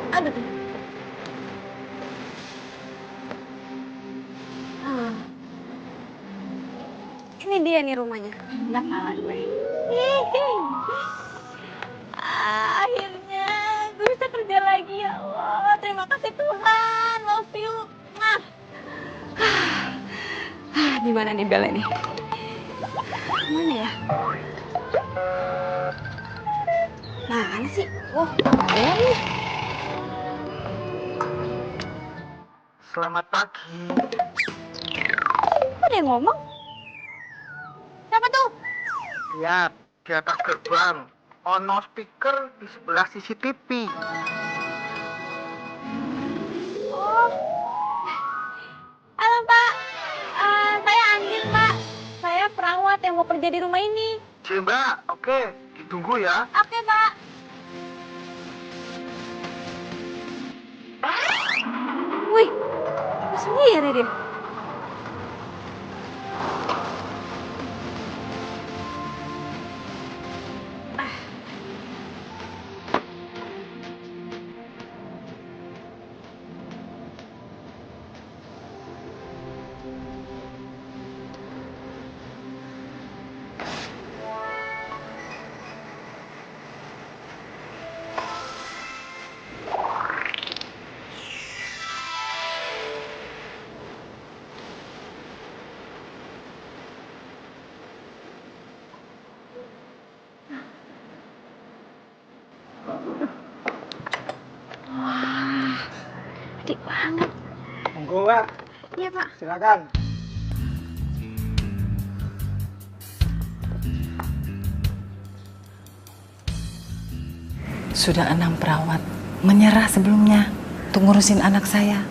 Aduh. Ah. Ini dia nih rumahnya. Udah kalah gue. Akhirnya gue bisa kerja lagi ya Allah. Terima kasih Tuhan. Love you. Di mana nih Bella nih? Mana ya? Mana sih? Oh, ada nih. Selamat pagi. Ada yang ngomong? Siapa tuh? Lihat, di atas gerbang. Ono speaker di sebelah CCTV. Oh. Halo Pak, saya Andin Pak. Saya perawat yang mau kerja di rumah ini. Mbak, oke, ditunggu ya. Oke Pak. Wih, sendiri dia. Wah, gede banget. Monggo, Mbak. Iya Pak. Silakan. Sudah 6 perawat menyerah sebelumnya untuk ngurusin anak saya.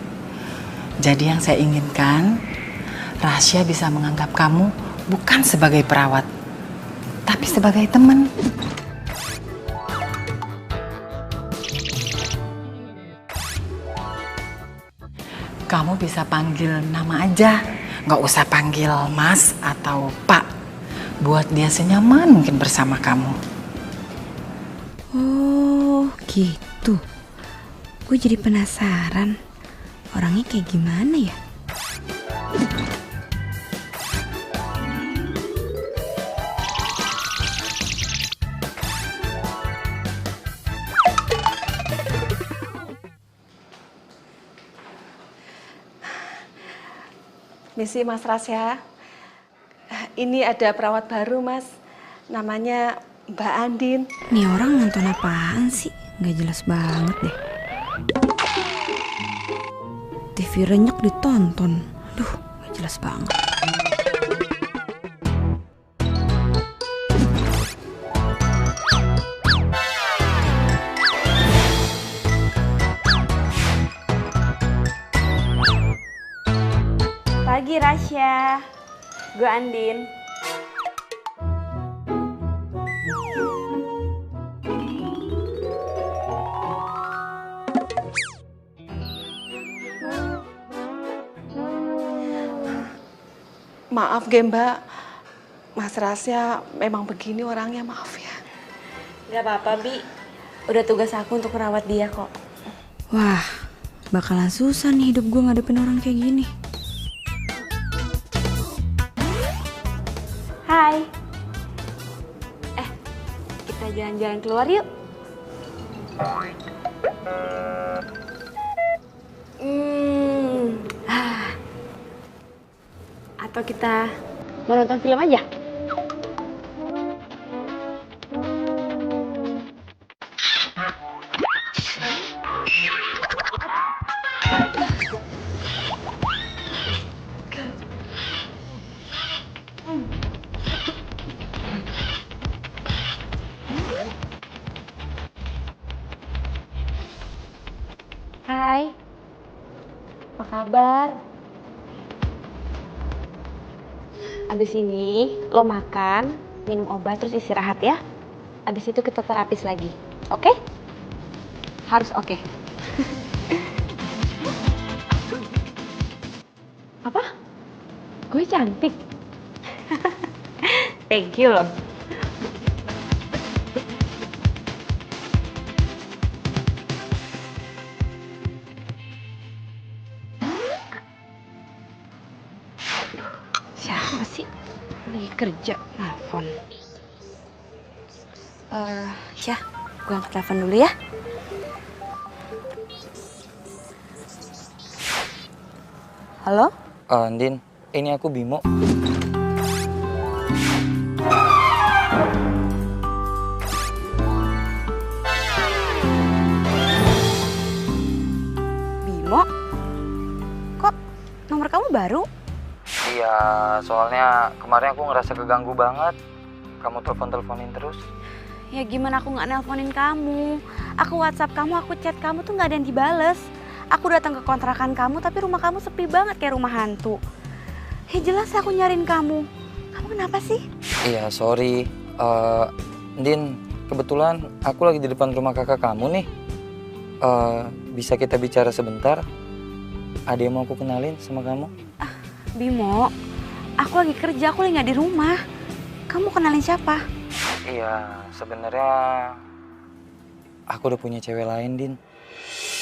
Jadi yang saya inginkan, Rasya bisa menganggap kamu bukan sebagai perawat, tapi sebagai teman. Kamu bisa panggil nama aja, nggak usah panggil Mas atau Pak. Buat dia senyaman mungkin bersama kamu. Oh gitu. Gue jadi penasaran orangnya kayak gimana ya. Misi Mas Rasya. Ini ada perawat baru Mas. Namanya Mbak Andin. Nih orang nonton apaan sih? Gak jelas banget deh. TV renyek ditonton. Aduh, gak jelas banget. Pagi Rasya. Gue Andin. Maaf Mbak, Mas Rasya memang begini orangnya, maaf ya. Gak apa-apa Bi, udah tugas aku untuk merawat dia kok. Wah, bakalan susah nih hidup gue ngadepin orang kayak gini. Hai. Kita jalan-jalan keluar yuk. Atau kita mau nonton film aja? Hai, apa kabar? Abis ini lo makan, minum obat terus istirahat ya. Abis itu kita terapis lagi. Oke? Harus oke. Apa? Gue cantik. Thank you loh. Siapa sih? Lagi kerja, nelfon. Ya, gue angkat telepon dulu ya. Halo? Andin, ini aku Bimo. Bimo? Kok nomor kamu baru? Iya, soalnya kemarin aku ngerasa keganggu banget. Kamu telepon-teleponin terus. Ya gimana aku nggak nelponin kamu? Aku WhatsApp kamu, aku chat kamu tuh nggak ada yang dibales. Aku datang ke kontrakan kamu, tapi rumah kamu sepi banget kayak rumah hantu. Ya jelas aku nyariin kamu. Kamu kenapa sih? Iya, sorry. Din, kebetulan aku lagi di depan rumah kakak kamu nih. Bisa kita bicara sebentar? Ada yang mau aku kenalin sama kamu? Bimo, aku lagi kerja, aku lagi nggak di rumah. Kamu kenalin siapa? Iya, sebenarnya aku udah punya cewek lain, Din.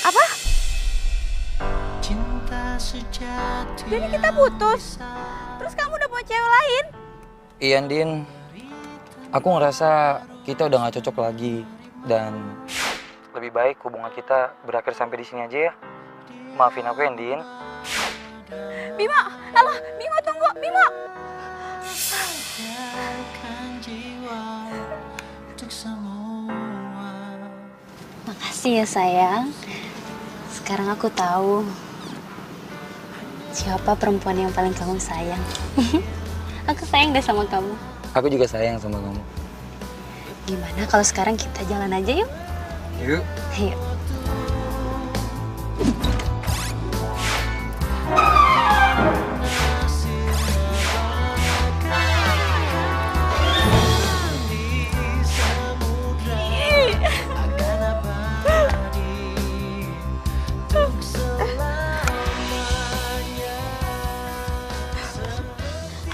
Apa? Jadi kita putus? Terus kamu udah punya cewek lain? Iya, Din. Aku ngerasa kita udah gak cocok lagi. Dan lebih baik hubungan kita berakhir sampai di sini aja ya. Maafin aku ya, Din. Bimo, halo, Bimo tunggu, Bimo. Makasih ya sayang. Sekarang aku tahu siapa perempuan yang paling kamu sayang. Aku sayang deh sama kamu. Aku juga sayang sama kamu. Gimana kalau sekarang kita jalan aja yuk? Yuk. Yuk.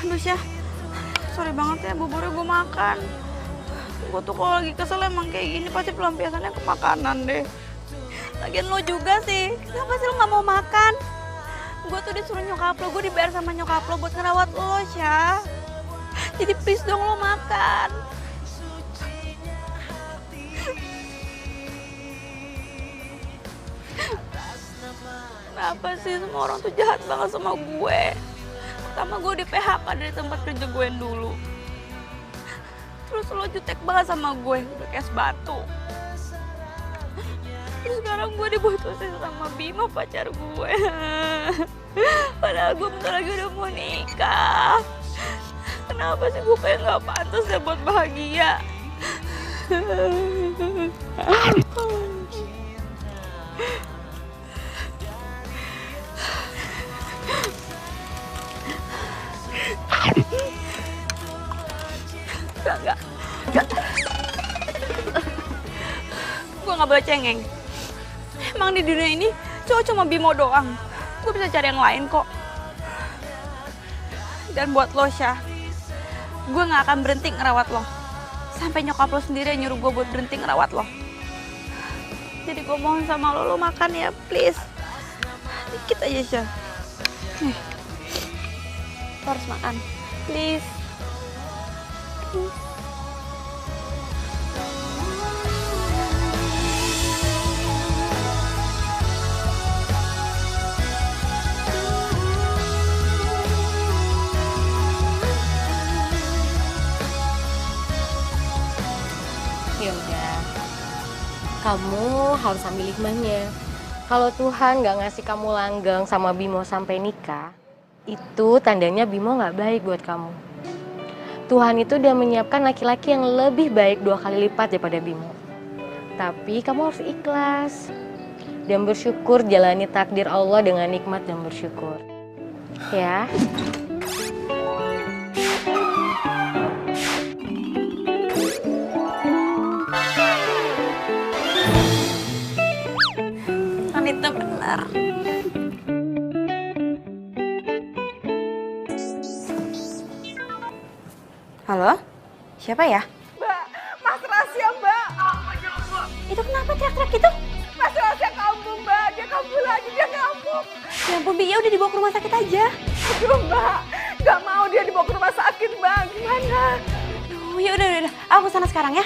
Aduh Syah, sorry banget ya buburnya gue makan. Gue tuh kalau lagi kesel emang kayak gini pasti pelampiasannya ke makanan deh. Lagian lo juga sih, kenapa sih lo gak mau makan? Gue tuh disuruh nyokap lo, gue dibayar sama nyokap lo buat ngerawat lo Syah. Jadi please dong lo makan. Kenapa sih semua orang tuh jahat banget sama gue? Pertama gue di PHK dari tempat kerja gue yang dulu. Terus lo jutek banget sama gue, udah kayak es batu. Terus sekarang gue diputusin sama Bima pacar gue. Padahal gue bentar lagi udah mau nikah. Kenapa sih gue kayak gak pantas ya buat bahagia? Enggak. Gue gak boleh cengeng. Emang di dunia ini cowok cuma Bimo doang. Gue bisa cari yang lain kok. Dan buat lo Syah, gue gak akan berhenti ngerawat lo. Sampai nyokap lo sendiri yang nyuruh gue buat berhenti ngerawat lo. Jadi gue mohon sama lo makan ya please. Dikit aja Syah. Nih. Lo harus makan. Please. Ya udah, kamu harus ambil hikmahnya. Kalau Tuhan nggak ngasih kamu langgeng sama Bimo sampai nikah, itu tandanya Bimo nggak baik buat kamu. Tuhan itu udah menyiapkan laki-laki yang lebih baik 2 kali lipat daripada Bimo. Tapi kamu harus ikhlas dan bersyukur, jalani takdir Allah dengan nikmat dan bersyukur. Ya. Siapa ya? Mbak, Mas Rahasia, Mbak. Itu kenapa teriak-teriak gitu? Mas Rahasia kambuh, Mbak. Dia kambuh lagi, dia kambuh. Ya ampun, Bi, ya udah dibawa ke rumah sakit aja. Aduh, Mbak. Nggak mau dia dibawa ke rumah sakit, Mbak. Gimana? Oh, ya udah. Aku sana sekarang ya.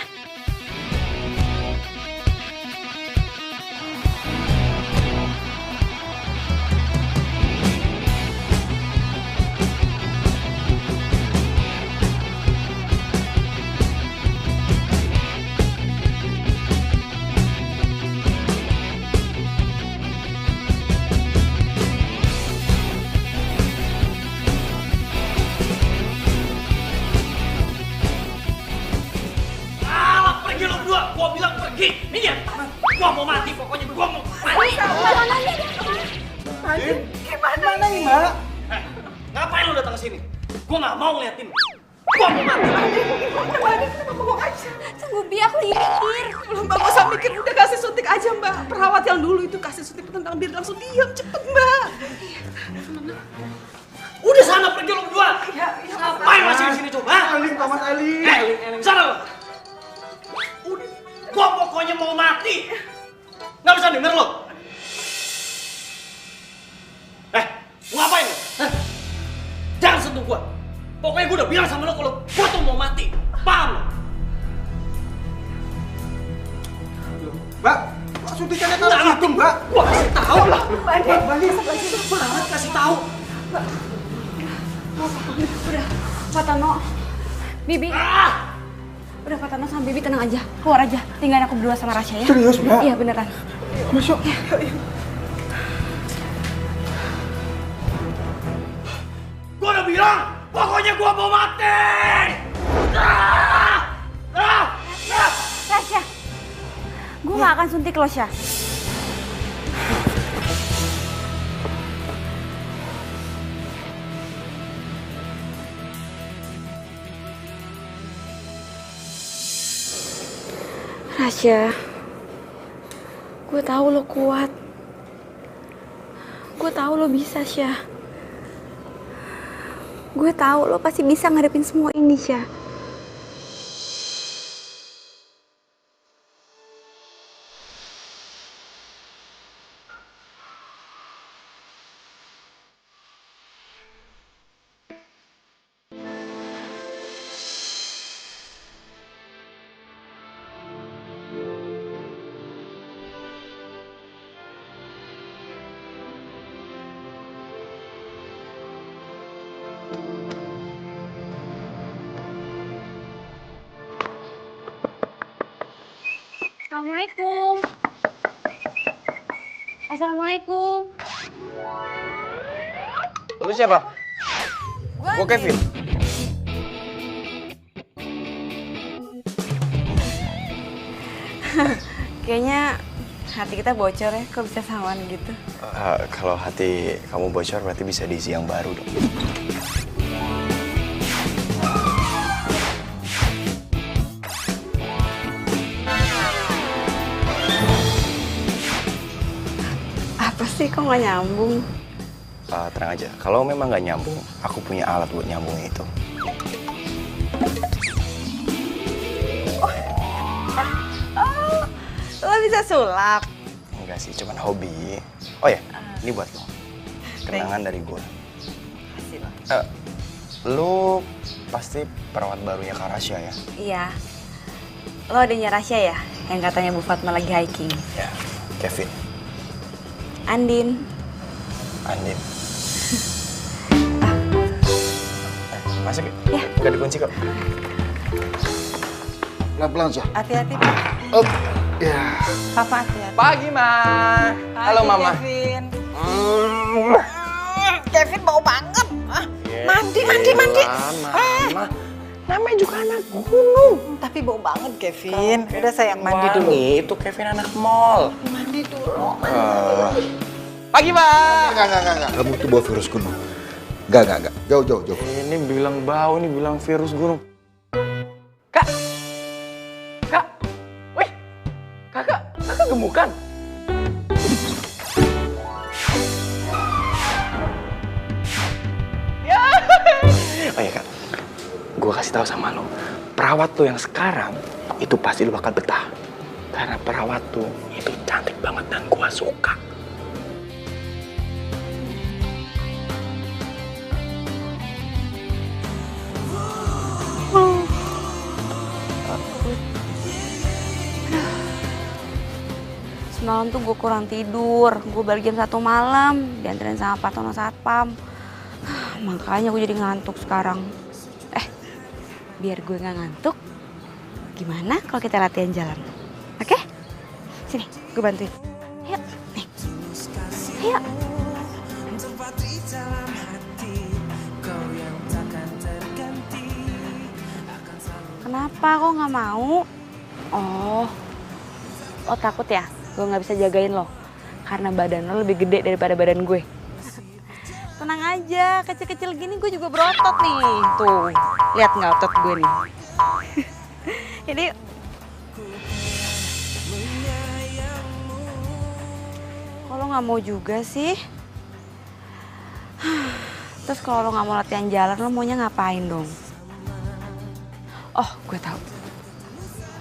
Gua bilang pergi, minggir. Gua mau mati, pokoknya gua mau mati. Gimana nih, Mbak? Ngapain lu datang ke sini? Gua nggak mau ngeliatin. Gua mau mati. Kenapa ngomong aja? Tunggu, Bi, aku lagi mikir. Belum, Mbak, gak usah mikir. Udah kasih suntik aja, Mbak. Perawat yang dulu itu kasih suntik penentang biar langsung diam. Cepet, Mbak. Udah sana pergi lu berdua. Ya, Ngapain masih di sini coba? Eling, Paman Eling. Sana lu. Udah. Gua pokoknya mau mati. Nggak bisa denger lo. Ngapain lo? Jangan sentuh gua. Pokoknya gua udah bilang sama lo kalau gua tuh mau mati. Paham lo? Mbak, kok suntikannya taruh situ, Mbak? Gua kasih tahu lah. banget kasih tahu. Udah, Pak Tano. Bibi. Udah, Pak Tano sama Bibi tenang aja. Keluar aja. Tinggalin aku berdua sama Rasya ya. Serius, Mbak? Iya, beneran. Masuk. Gua udah bilang, pokoknya gua mau mati. Rasya. Gue gak akan suntik lo, Syah. Rasya, gue tahu lo kuat. Gue tahu lo bisa, Syah. Gue tahu lo pasti bisa ngadepin semua ini, Syah. Assalamualaikum. Assalamualaikum. Lu siapa? Gua Kevin. Kayaknya hati kita bocor ya, kok bisa samaan gitu? Kalau hati kamu bocor berarti bisa diisi yang baru dong. Apa sih, kok nggak nyambung? Tenang aja, kalau memang nggak nyambung, aku punya alat buat nyambungnya itu. Lo bisa sulap? Enggak sih, cuman hobi. Oh ya, ini buat lo. Kenangan dari gue. Lo pasti perawat barunya Kak Rasya ya? Iya. Lo adanya Rasya ya? Yang katanya Bu Fatma lagi hiking. Ya, Kevin. Andin. Andin. Masuk ya? Ya. Gak dikunci kok. Pelan-pelan, Syah. Hati-hati, Pak. Oh, ya. Papa hati-hati. Pagi, Ma. Halo, Mama. Kevin. Kevin bau banget. Mandi. Mama. Namanya juga anak gunung. Tapi bau banget, Kevin. Udah sayang, mandi dulu. Itu Kevin anak mall. Mandi dulu. Pagi, Pak. Enggak. Kamu tuh bawa virus gunung. Enggak. Jauh. Ini bilang bau, ini bilang virus gunung. Kak. Wih. Kakak gemukan. Oh ya Kak, gue kasih tahu sama lo. perawat tuh yang sekarang, itu pasti lu bakal betah. Karena perawat tuh itu cantik banget dan gua suka. Semalam tuh gue kurang tidur, gue balik jam 1 malam, dianterin sama Pak Tono Satpam. Makanya gue jadi ngantuk sekarang. Biar gue gak ngantuk, gimana kalau kita latihan jalan? Oke? Sini, gue bantuin. Ayo, nih. Ayo. Kenapa kok gak mau? Oh, lo takut ya? Gue gak bisa jagain lo karena badan lo lebih gede daripada badan gue. Tenang aja, kecil-kecil gini gue juga berotot nih. Tuh, lihat nggak otot gue nih. Ini kalau nggak mau juga sih. Terus kalau lo nggak mau latihan jalan, lo maunya ngapain dong? Oh, gue tahu.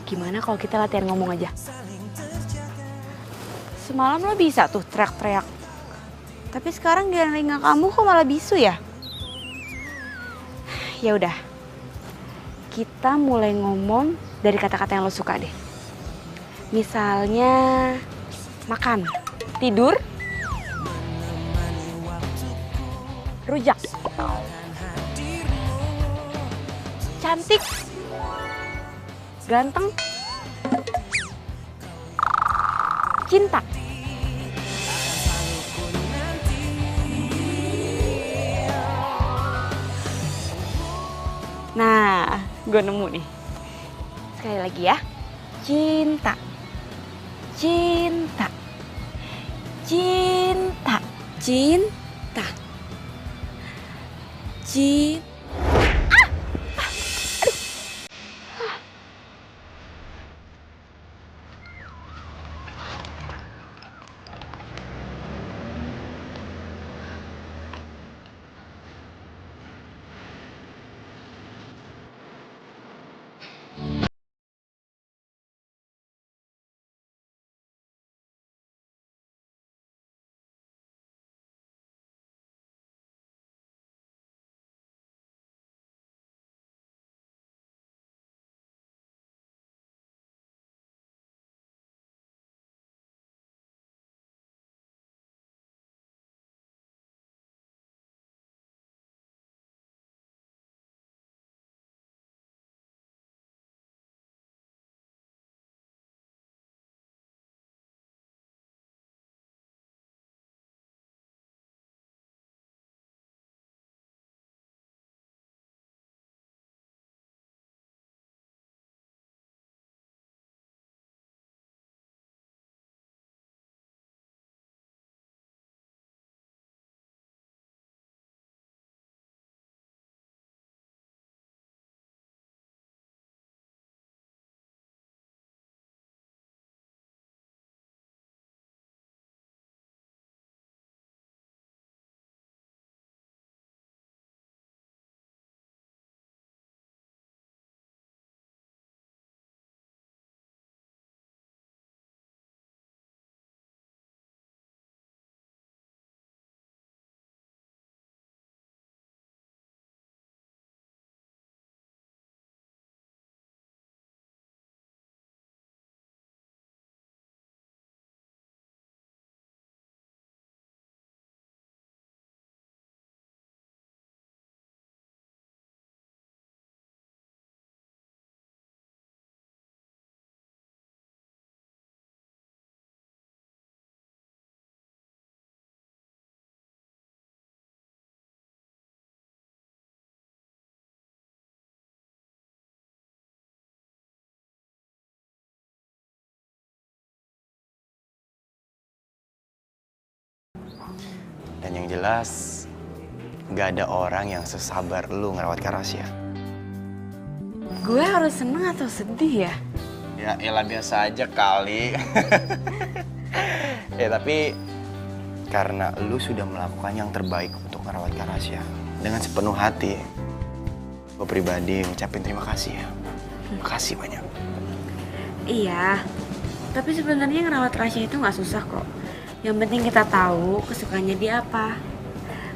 Gimana kalau kita latihan ngomong aja? Semalam lo bisa tuh teriak-teriak. Tapi sekarang di telinga kamu kok malah bisu ya? Ya udah. Kita mulai ngomong dari kata-kata yang lo suka deh. Misalnya makan, tidur, rujak, cantik, ganteng, cinta. Nah, gue nemu nih. Sekali lagi ya. Cinta. Cinta. Cinta. Cinta. Cinta. Dan yang jelas, gak ada orang yang sesabar lu ngerawat Kak Rasya. Gue harus seneng atau sedih ya? Ya elah biasa aja kali. Ya tapi karena lu sudah melakukan yang terbaik untuk merawat Kak Rasya dengan sepenuh hati, gue pribadi ngucapin terima kasih ya. Makasih banyak. Iya, tapi sebenarnya ngerawat Rasya itu nggak susah kok. Yang penting kita tahu kesukaannya dia apa.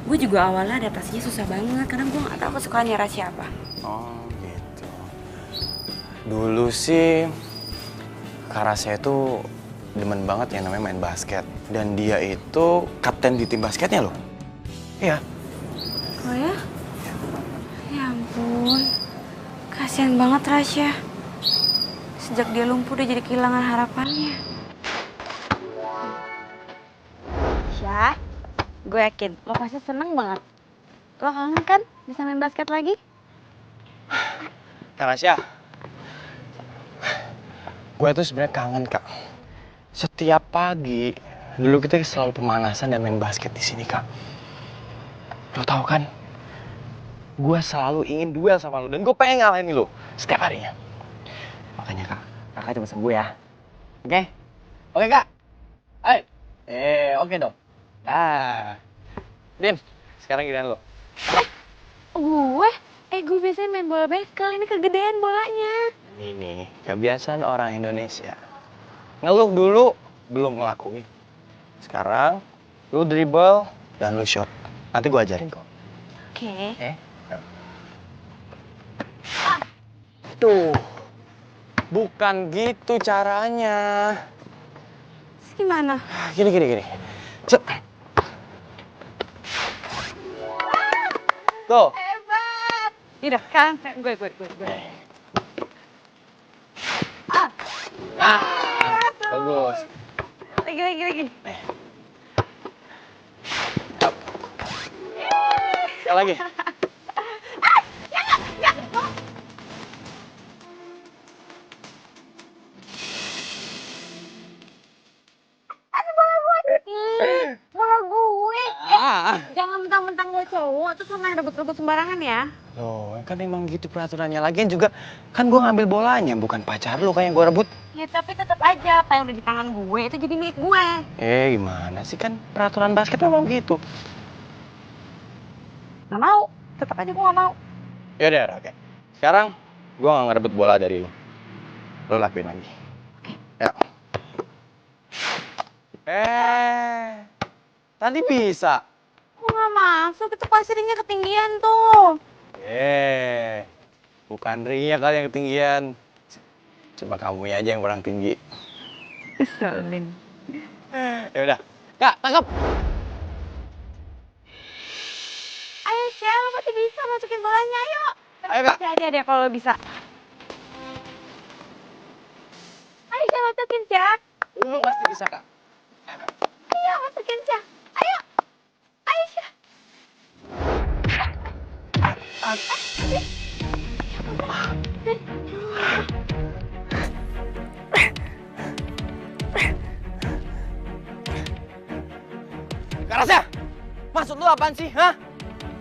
Gue juga awalnya adaptasinya susah banget karena gue nggak tahu kesukaannya Rasya apa. Oh gitu. Dulu sih Kak Rasya itu demen banget yang namanya main basket. Dan dia itu kapten di tim basketnya loh. Iya. Oh ya? Ya ampun, kasihan banget Rasya. Sejak dia lumpuh dia jadi kehilangan harapannya. Syah, gue yakin lo pasti seneng banget. Lo kangen kan bisa main basket lagi? Kak Rasya, gue tuh sebenarnya kangen Kak. Setiap pagi dulu kita selalu pemanasan dan main basket di sini Kak. Lo tau kan, gue selalu ingin duel sama lo dan gue pengen ngalahin lo setiap harinya. Makanya Kak, kakak coba sembuh ya. Oke? Oke Kak? Ayo. Oke dong. Din, sekarang giliran lo. Gue? Gue biasanya main bola bekel, ini kegedean bolanya. Ini kebiasaan orang Indonesia. Ngeluh dulu, belum ngelakuin. Sekarang, lu dribble dan lu shot. Nanti gue ajarin kok. Oke. Tuh, bukan gitu caranya. Terus gimana? Gini. Cet. Tuh. Hebat! Udah, kan? Gue. Bagus. Lagi. Sekali lagi. Bola gue. Jangan mentang-mentang gue cowok, terus lo main rebut-rebut sembarangan ya. Loh, kan emang gitu peraturannya. Lagian juga, kan gue ngambil bolanya, bukan pacar lu kayak yang gue rebut. Ya tapi tetap aja apa yang udah di tangan gue itu jadi milik gue. Gimana sih, kan peraturan basket memang gitu. Gak mau, tetap aja gue gak mau. Yaudah, oke. Sekarang, gue gak ngerebut bola dari lu. Lu lakuin lagi. Oke. Ya. Tadi bisa. Gue gak masuk, itu pasti ringnya ketinggian tuh. Bukan ringnya kali yang ketinggian. Cuma kamu aja yang kurang tinggi. Keselin. Yaudah, Kak, tangkap. Ayo Syah, lo pasti bisa masukin bolanya, ayo. Ayo Kak. Percaya deh kalau lo bisa. Ayo Syah, masukin Syah. Lu pasti bisa, Kak. Ayo masukin Syah. Ayo Syah. Kak Rasya, maksud lu apaan sih, hah?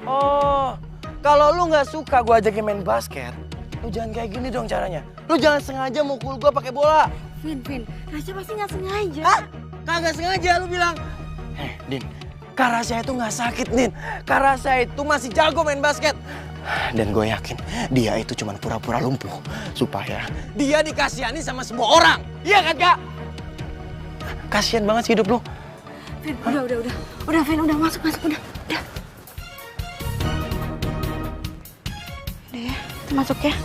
Oh, kalau lu nggak suka gua ajakin main basket, lu jangan kayak gini dong caranya. Lu jangan sengaja mukul gua pakai bola. Vin, Rasya pasti nggak sengaja. Hah? Kagak sengaja lu bilang. Din, Kak Rasya itu nggak sakit, Din. Kak Rasya itu masih jago main basket. Dan gue yakin dia itu cuma pura-pura lumpuh supaya dia dikasihani sama semua orang. Iya kan, Kak? Kasian banget sih hidup lu. Vin, udah Vin, udah masuk, udah. Udah ya, kita masuk ya.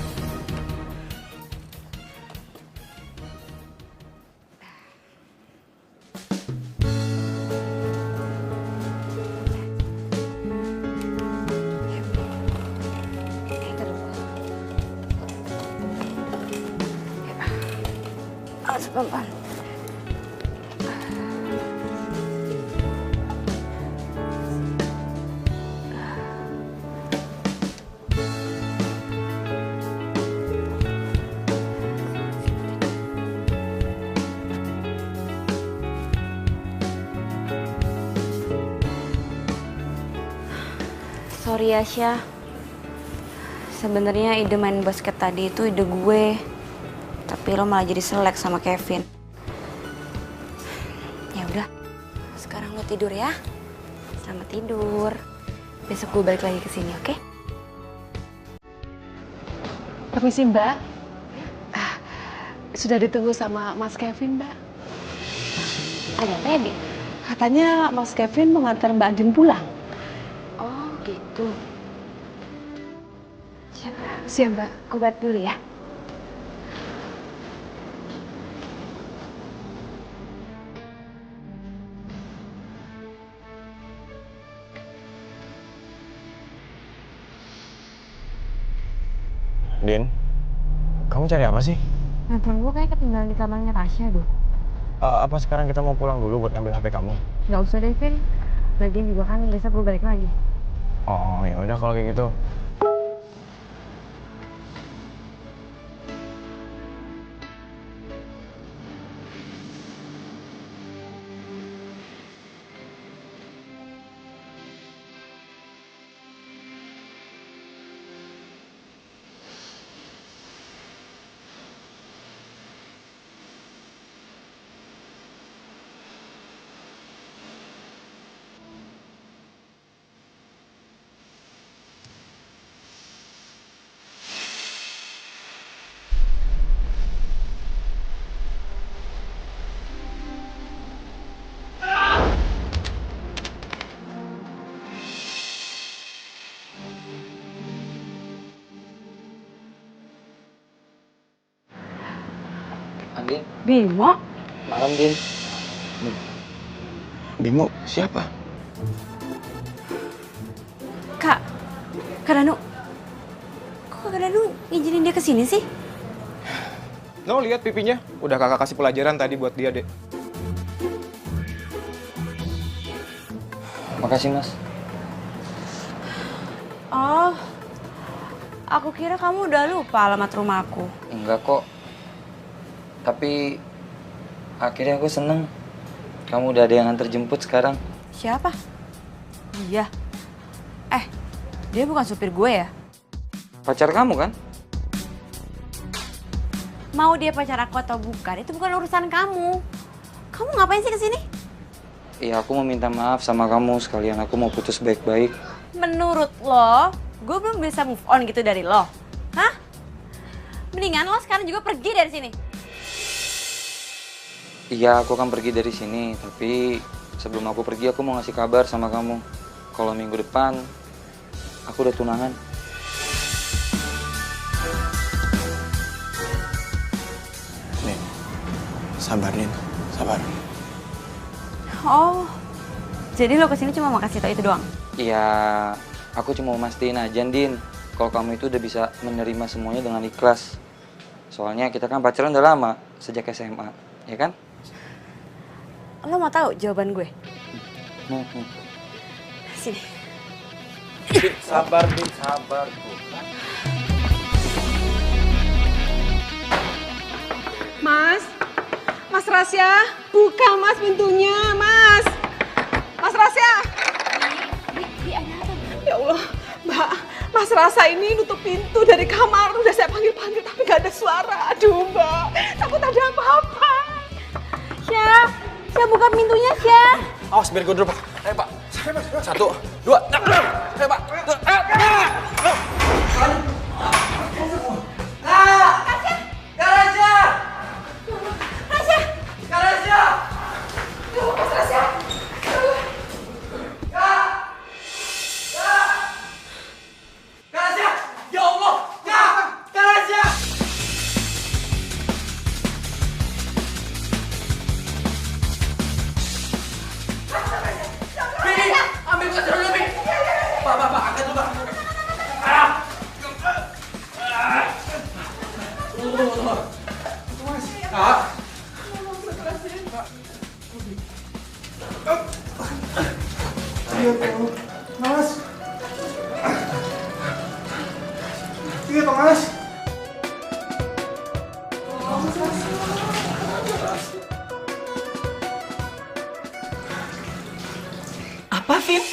Pelan-pelan. Sorry ya Syah. Sebenarnya ide main basket tadi itu ide gue. Tapi lo malah jadi selek sama Kevin. Ya udah, sekarang lo tidur ya. Selamat tidur. Besok gue balik lagi ke sini, oke? Permisi Mbak. sudah ditunggu sama Mas Kevin, Mbak. Ada apa ya, Bi? Katanya Mas Kevin mau ngantar Mbak Andin pulang. Oh, gitu. Siap, Mbak. Aku buat dulu ya. Din, kamu cari apa sih? Handphone gue kayak ketinggalan di kamarnya Rasya, Duh. Apa sekarang kita mau pulang dulu buat ngambil HP kamu? Gak usah deh, Vin. Lagian juga kan besok gue balik lagi. Oh, ya udah kalau kayak gitu. Andin, Bimo? malam Din. Bimo, siapa? Kak Danu. Kok Kak Danu ngizinin dia kesini sih? No, lihat pipinya. Udah kakak kasih pelajaran tadi buat dia, Dek. Makasih, Mas. Oh, aku kira kamu udah lupa alamat rumahku. Enggak kok. Tapi akhirnya aku seneng. Kamu udah ada yang antar jemput sekarang. Siapa? Iya. Dia bukan supir gue ya? Pacar kamu kan? Mau dia pacar aku atau bukan, itu bukan urusan kamu. Kamu ngapain sih kesini? Iya, aku mau minta maaf sama kamu sekalian. Aku mau putus baik-baik. Menurut lo, gue belum bisa move on gitu dari lo. Hah? Mendingan lo sekarang juga pergi dari sini. Iya, aku akan pergi dari sini. Tapi sebelum aku pergi, aku mau ngasih kabar sama kamu. Kalau minggu depan, aku udah tunangan. Nin, sabar Nin, sabar. Oh, jadi lo kesini cuma mau kasih tau itu doang? Iya, aku cuma mau mastiin aja, Din. Kalau kamu itu udah bisa menerima semuanya dengan ikhlas. Soalnya kita kan pacaran udah lama, sejak SMA, ya kan? Lo mau tahu jawaban gue? Sini. Sabar, Din, sabar. Mas Rasya, buka Mas pintunya, Mas. Mas Rasya. Ya Allah, Mbak, Mas Rasa ini nutup pintu dari kamar. Udah saya panggil-panggil tapi gak ada suara. Aduh, Mbak, takut ada apa-apa. Syah buka pintunya, Syah. Awas, biar gue dulu, Pak. Ayo, Pak. 1, 2, ayo, Pak. Apa, Vin?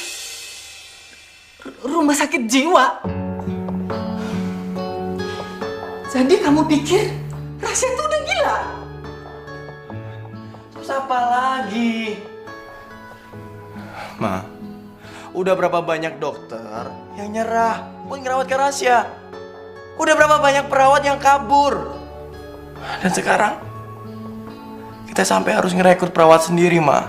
Rumah sakit jiwa? Jadi kamu pikir Rasya itu udah gila? Terus apa lagi? Ma, udah berapa banyak dokter yang nyerah buat ngerawat Kak Rasya? Udah berapa banyak perawat yang kabur? Dan sekarang kita sampai harus ngerekrut perawat sendiri, Ma.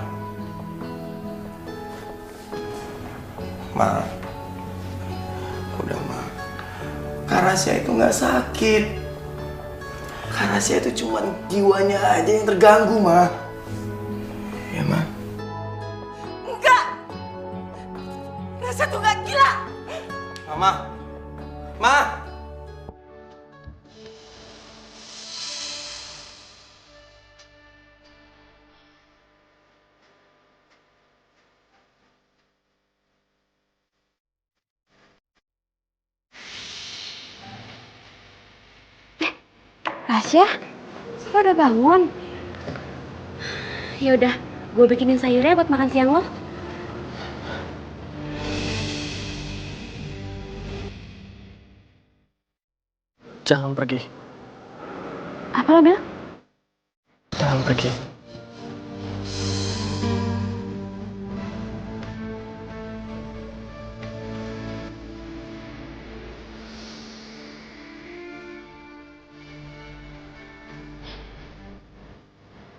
Ma, udah, Ma. Kak Rasya itu nggak sakit. Kak Rasya itu cuma jiwanya aja yang terganggu, Ma. Ya, Ma. Enggak! Rasya tuh nggak gila! Mama. Ma. Rasya, lo udah bangun? Ya udah, gue bikinin sayurnya buat makan siang lo. Jangan pergi. Apa lo bilang? Jangan pergi.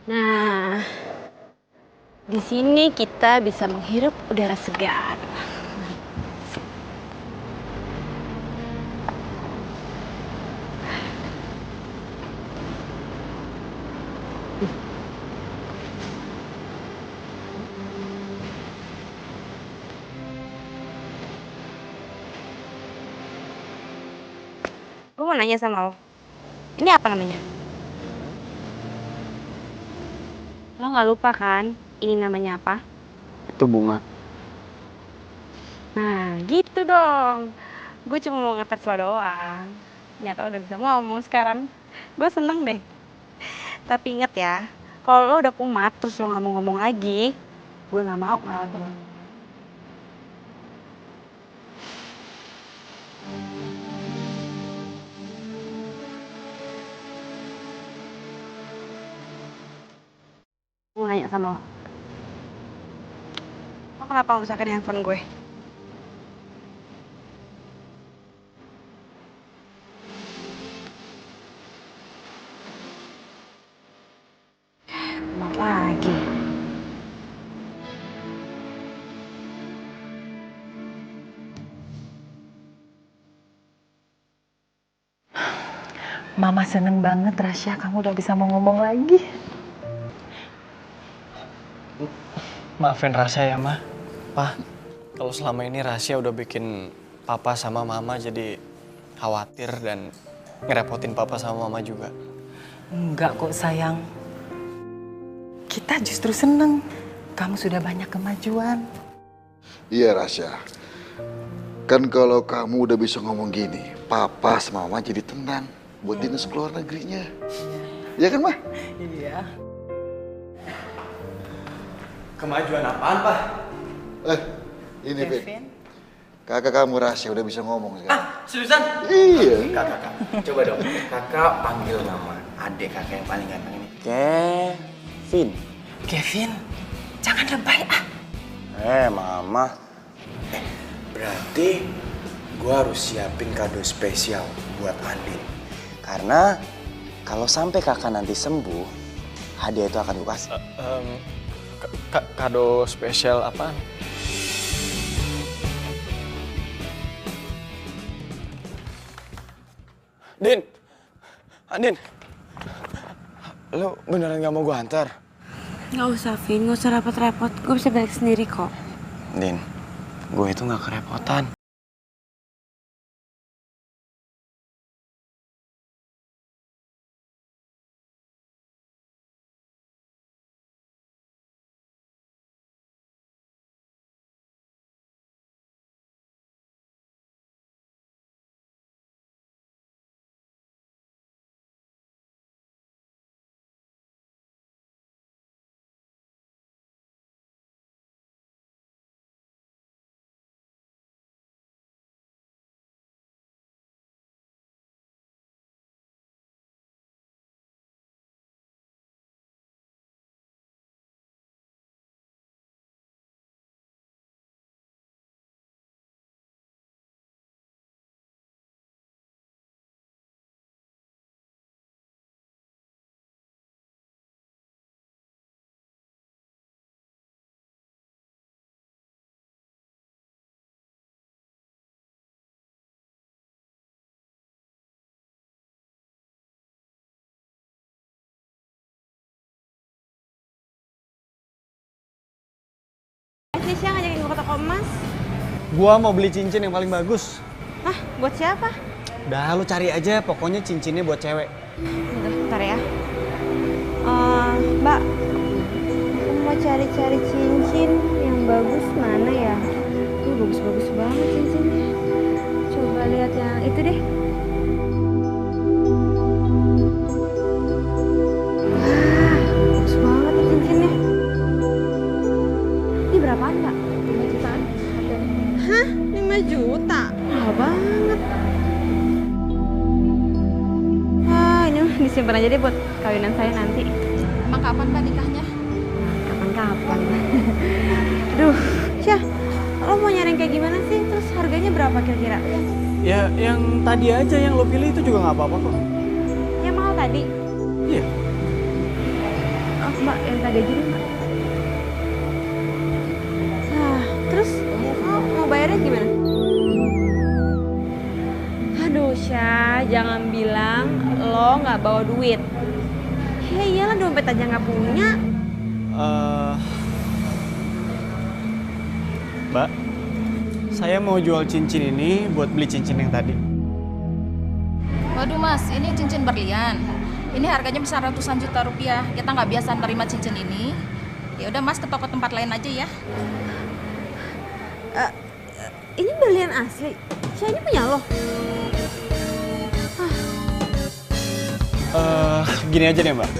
Nah, di sini kita bisa menghirup udara segar. Gue mau nanya sama lo, ini apa namanya? Lo nggak lupa kan, ini namanya apa? Itu bunga. Nah, gitu dong. Gue cuma mau ngetes lo doang. Nyata udah bisa ngomong sekarang. Gue seneng deh. Tapi inget ya, kalau lo udah kumat terus lo nggak mau ngomong lagi, gue nggak mau ngalah lo. Mau nanya sama lo. Lo kenapa nggak bisa ke handphone gue? Kumat lagi. Mama seneng banget, Rasya. Kamu udah bisa mau ngomong lagi. Maafin Rasya ya, Ma. Pa, kalau selama ini Rasya udah bikin Papa sama Mama jadi khawatir dan ngerepotin Papa sama Mama juga. Enggak kok, sayang. Kita justru seneng. Kamu sudah banyak kemajuan. Iya, Rasya. Kan kalau kamu udah bisa ngomong gini, Papa sama Mama jadi tenang buat dinas keluar negerinya. Iya kan, Ma? Iya. Kemajuan apaan, Pak? Ini, Vin. Kakak kamu Rasya udah bisa ngomong sekarang. Seriusan? Iya. Kakak. Coba dong, kakak panggil nama adik kakak yang paling ganteng ini. Kevin. Kevin, jangan lebay ah. Mama. Berarti gua harus siapin kado spesial buat Andin. Karena kalau sampai kakak nanti sembuh, hadiah itu akan gua kasih. Kado spesial apaan? Din, Andin, lo beneran gak mau gue antar? Nggak usah, Vin. Nggak usah repot-repot. Gue bisa balik sendiri kok. Din, gue itu gak kerepotan. emas. Gua mau beli cincin yang paling bagus. Hah, buat siapa? Udah, lu cari aja. Pokoknya cincinnya buat cewek. Udah, bentar ya. Mbak, aku mau cari-cari cincin yang bagus mana ya? Bagus-bagus banget cincinnya. Coba lihat yang itu deh. Wah, bagus banget nih cincinnya. Ini berapaan, Mbak? 5 jutaan. Hah? 5 juta? Mahal banget. Wah, ini disimpan aja deh buat kawinan saya nanti. Emang kapan Mbak nikahnya? Kapan-kapan. Aduh, Syah, lo mau nyari yang kayak gimana sih? Terus harganya berapa kira-kira? Ya, yang tadi aja yang lo pilih itu juga nggak apa-apa kok. Yang mahal tadi? Iya. Oh, Mbak, yang tadi aja deh, Mbak. Nah, terus mau bayarnya gimana? Aduh, Syah, jangan bilang lo nggak bawa duit. Ya iyalah, dompet aja nggak punya. Mbak, saya mau jual cincin ini buat beli cincin yang tadi. Waduh Mas, ini cincin berlian. Ini harganya bisa ratusan juta rupiah. Kita nggak biasa nerima cincin ini. Ya udah Mas, ke toko tempat lain aja ya. Ini berlian asli. Syah, ini punya lo? Gini aja deh Mbak.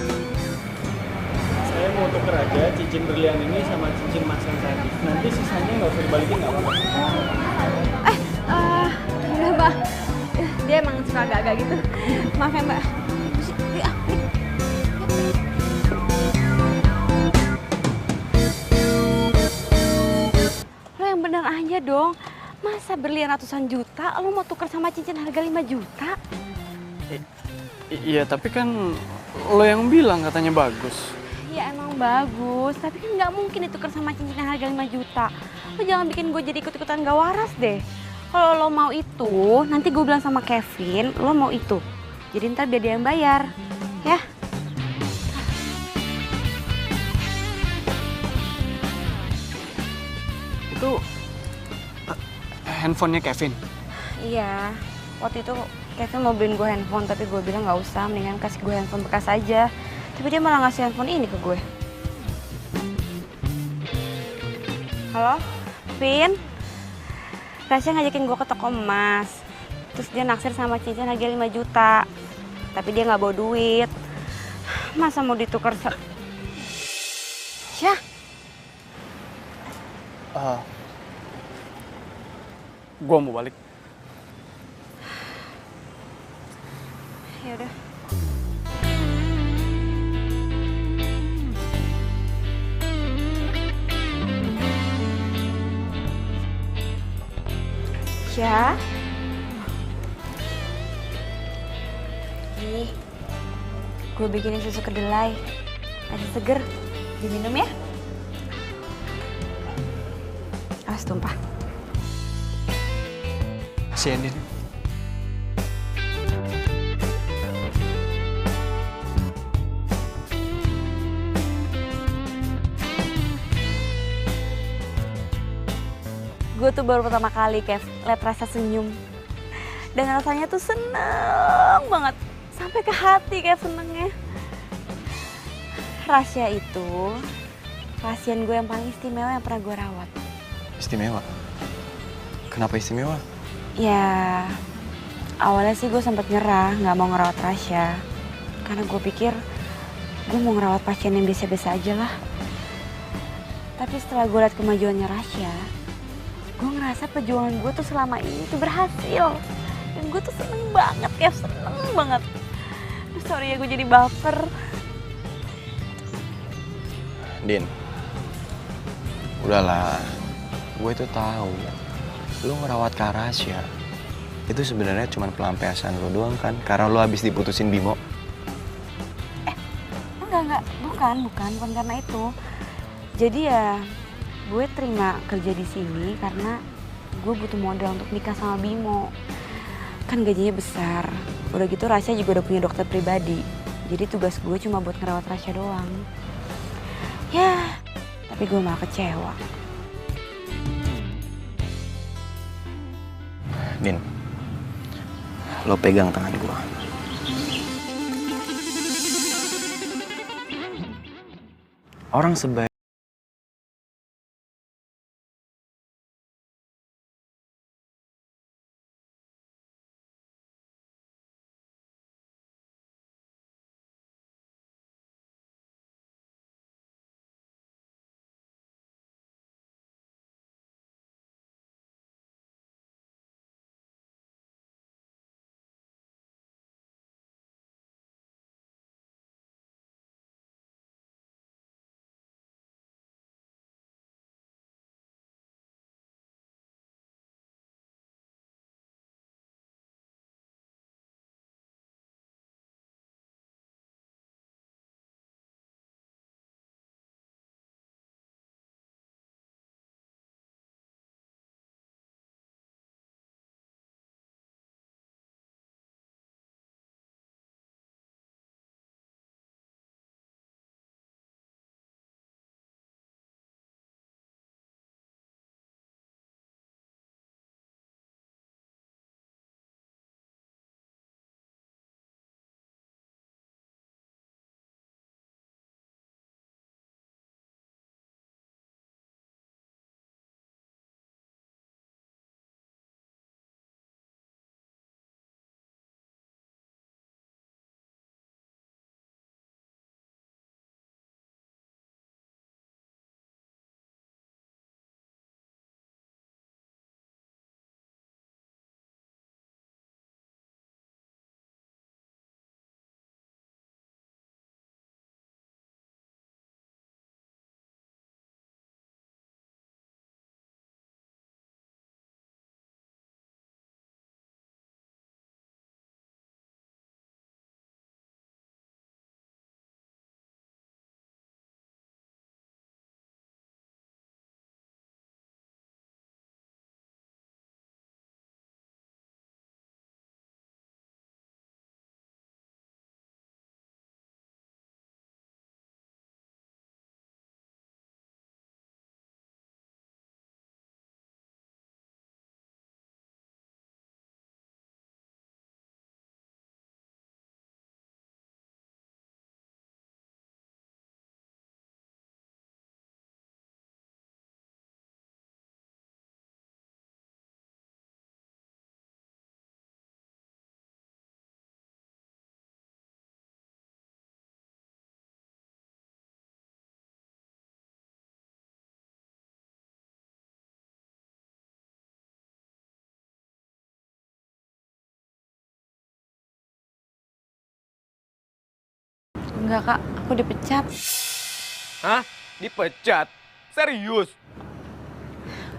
Saya mau tuker aja cincin berlian ini sama cincin emas yang tadi. Nanti sisanya nggak usah dibalikin nggak apa-apa. Enggak, Mbak. Dia emang suka agak-agak gitu. Maaf ya, Mbak. Lo yang bener aja dong. Masa berlian ratusan juta, lo mau tuker sama cincin harga 5 juta? Iya, tapi kan lo yang bilang katanya bagus. Ya emang bagus, tapi kan nggak mungkin ditukar sama cincin yang harga 5 juta. Lo jangan bikin gue jadi ikut-ikutan gak waras deh. Kalau lo mau itu, nanti gue bilang sama Kevin, lo mau itu. Jadi ntar biar dia yang bayar, ya. Itu handphonenya Kevin? Iya, waktu itu Kevin mau beliin gue handphone, tapi gue bilang nggak usah, mendingan kasih gue handphone bekas aja. Tapi dia malah ngasih handphone ini ke gue. Halo, Vin? Rasya ngajakin gue ke toko emas. Terus dia naksir sama cincin harga 5 juta. Tapi dia nggak bawa duit. Masa mau ditukar Syah? Gue mau balik. Ya udah. Syah? Nih, gue bikinin susu kedelai. Masih seger, diminum ya. Awas tumpah. Si Andin. Gue tuh baru pertama kali, Kev, liat rasa senyum. Dan rasanya tuh seneng banget. Sampai ke hati, Kev, senengnya. Rasya itu pasien gue yang paling istimewa yang pernah gue rawat. Istimewa? Kenapa istimewa? Ya, awalnya sih gue sempet nyerah, gak mau ngerawat Rasya. Karena gue pikir gue mau ngerawat pasien yang biasa-biasa aja lah. Tapi setelah gue liat kemajuannya Rasya, gue ngerasa perjuangan gue tuh selama ini tuh berhasil. Dan gue tuh seneng banget, Kev, seneng banget. Sorry ya gue jadi baper. Din, udahlah, gue tuh tahu lu ngerawat Kak Rasya itu sebenarnya cuma pelampiasan lu doang kan, karena lu habis diputusin Bimo. Enggak, bukan karena itu. Jadi ya gue terima kerja di sini karena gue butuh modal untuk nikah sama Bimo. Kan gajinya besar. Udah gitu Rasya juga udah punya dokter pribadi. Jadi tugas gue cuma buat ngerawat Rasya doang. Ya, tapi gue malah kecewa. Din, lo pegang tangan gua. Orang sebaik Enggak kak, aku dipecat. Hah? Dipecat? Serius?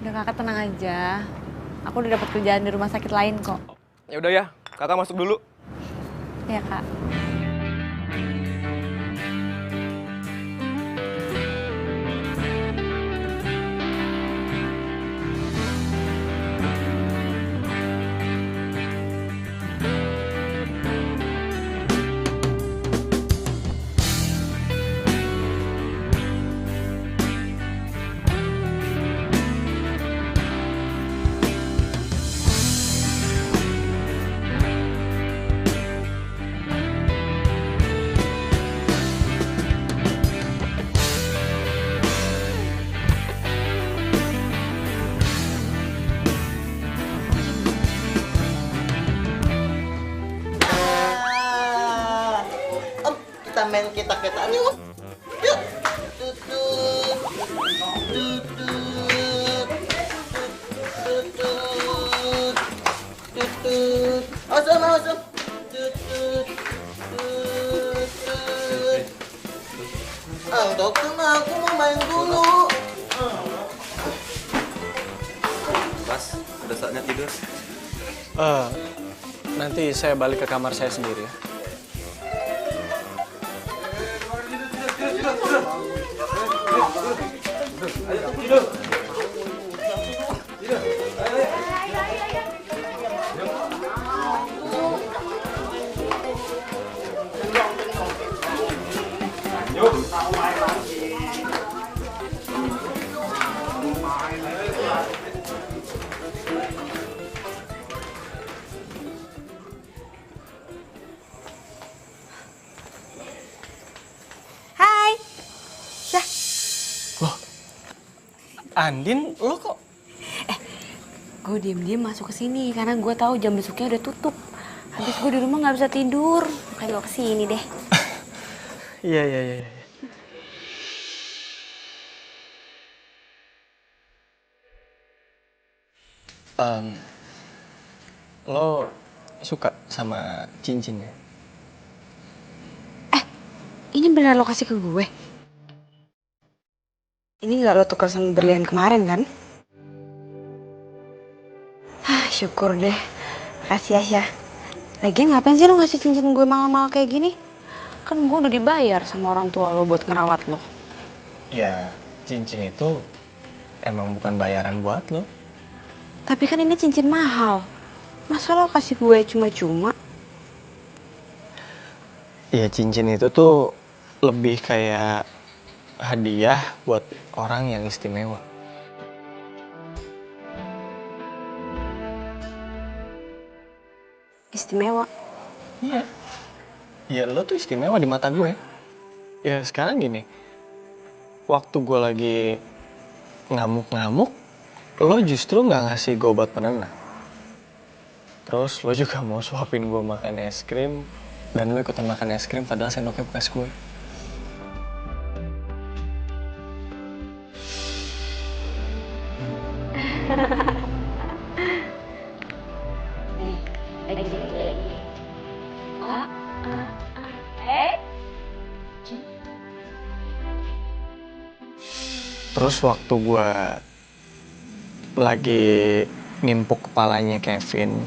Udah kakak tenang aja. Aku udah dapat kerjaan di rumah sakit lain kok. Ya udah ya, kakak masuk dulu. Iya kak. Kita main kita-kitaan yuk. Yuk. Tutut. Tutut. Tutut. Tutut. Awesome, awesome. Tutut. Tutut. Dokter, aku mau main dulu. Mas, udah saatnya tidur. Nanti saya balik ke kamar saya sendiri ya. Andin, lo kok? Gue diem-diem masuk ke sini karena gue tahu jam besoknya udah tutup. Habis gue di rumah nggak bisa tidur, makanya gue kesini deh. Iya. Lo suka sama cincinnya? Ini benar lo kasih ke gue? Ini nggak lo tukar sama berlian kemarin kan? Syukur deh. Makasih ya. Lagian ngapain sih lo ngasih cincin gue mahal-mahal kayak gini? Kan gue udah dibayar sama orang tua lo buat ngerawat lo. Ya, cincin itu emang bukan bayaran buat lo. Tapi kan ini cincin mahal. Masa lo kasih gue cuma-cuma? Ya, cincin itu tuh lebih kayak hadiah buat orang yang istimewa. Istimewa? Iya. Ya lo tuh istimewa di mata gue. Ya sekarang gini, waktu gue lagi ngamuk-ngamuk, lo justru nggak ngasih gue obat penenang. Terus lo juga mau suapin gue makan es krim, dan lo ikutan makan es krim padahal sendoknya bekas gue. Terus waktu gue lagi nimpuk kepalanya Kevin,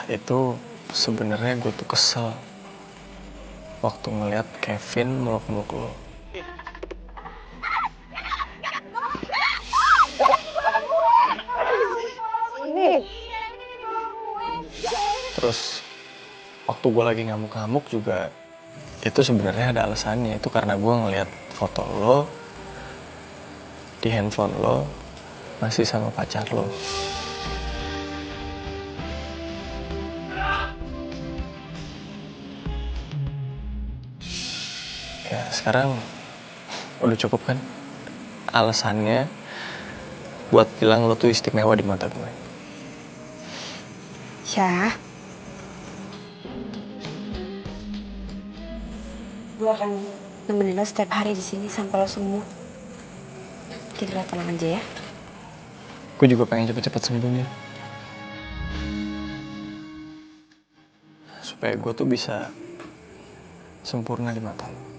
itu sebenarnya gue tuh kesel waktu ngeliat Kevin meluk-meluk lo. Terus waktu gue lagi ngamuk-ngamuk juga, itu sebenarnya ada alasannya. Itu karena gue ngeliat foto lo di handphone lo masih sama pacar lo. Ya sekarang udah cukup kan alasannya buat bilang lo tuh istimewa di mata gue. Syah, gue akan nemenin lo setiap hari di sini sampai lo sembuh. Kita tenang aja ya. Gue juga pengen cepet-cepet sembuhnya. Supaya gue tuh bisa sempurna di mata lo.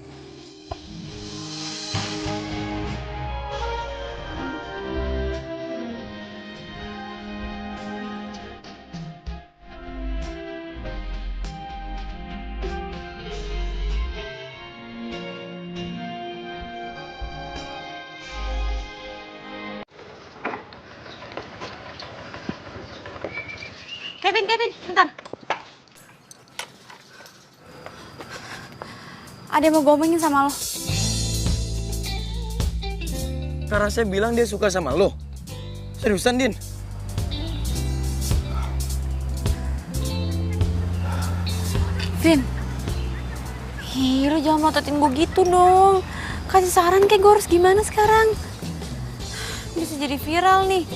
Kevin, bentar. Ada yang mau gue omongin sama lo. Karena saya bilang dia suka sama lo. Seriusan, Din? Vin, lo jangan melototin gue gitu dong. Kasih saran kayak gue harus gimana sekarang. Bisa jadi viral nih.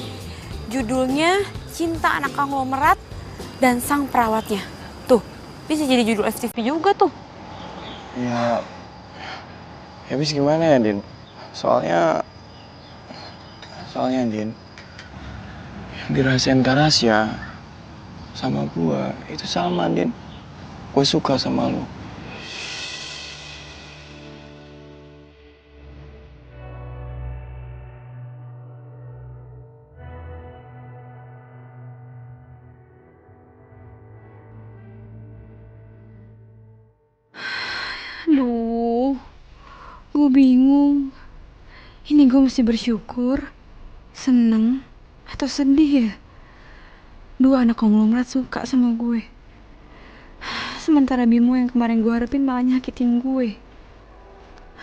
Judulnya Cinta Anak Konglomerat dan Sang Perawatnya. Tuh, bisa jadi judul FTV juga tuh. Ya habis gimana ya, Din? Soalnya Din, yang dirahasiain Kak Rasya sama gua itu sama, Din. Gue suka sama lo. Aduh, gue bingung. Ini gue mesti bersyukur, seneng, atau sedih ya? Dua anak konglomerat suka sama gue. Sementara Bimo yang kemarin gue harapin malah nyakitin gue.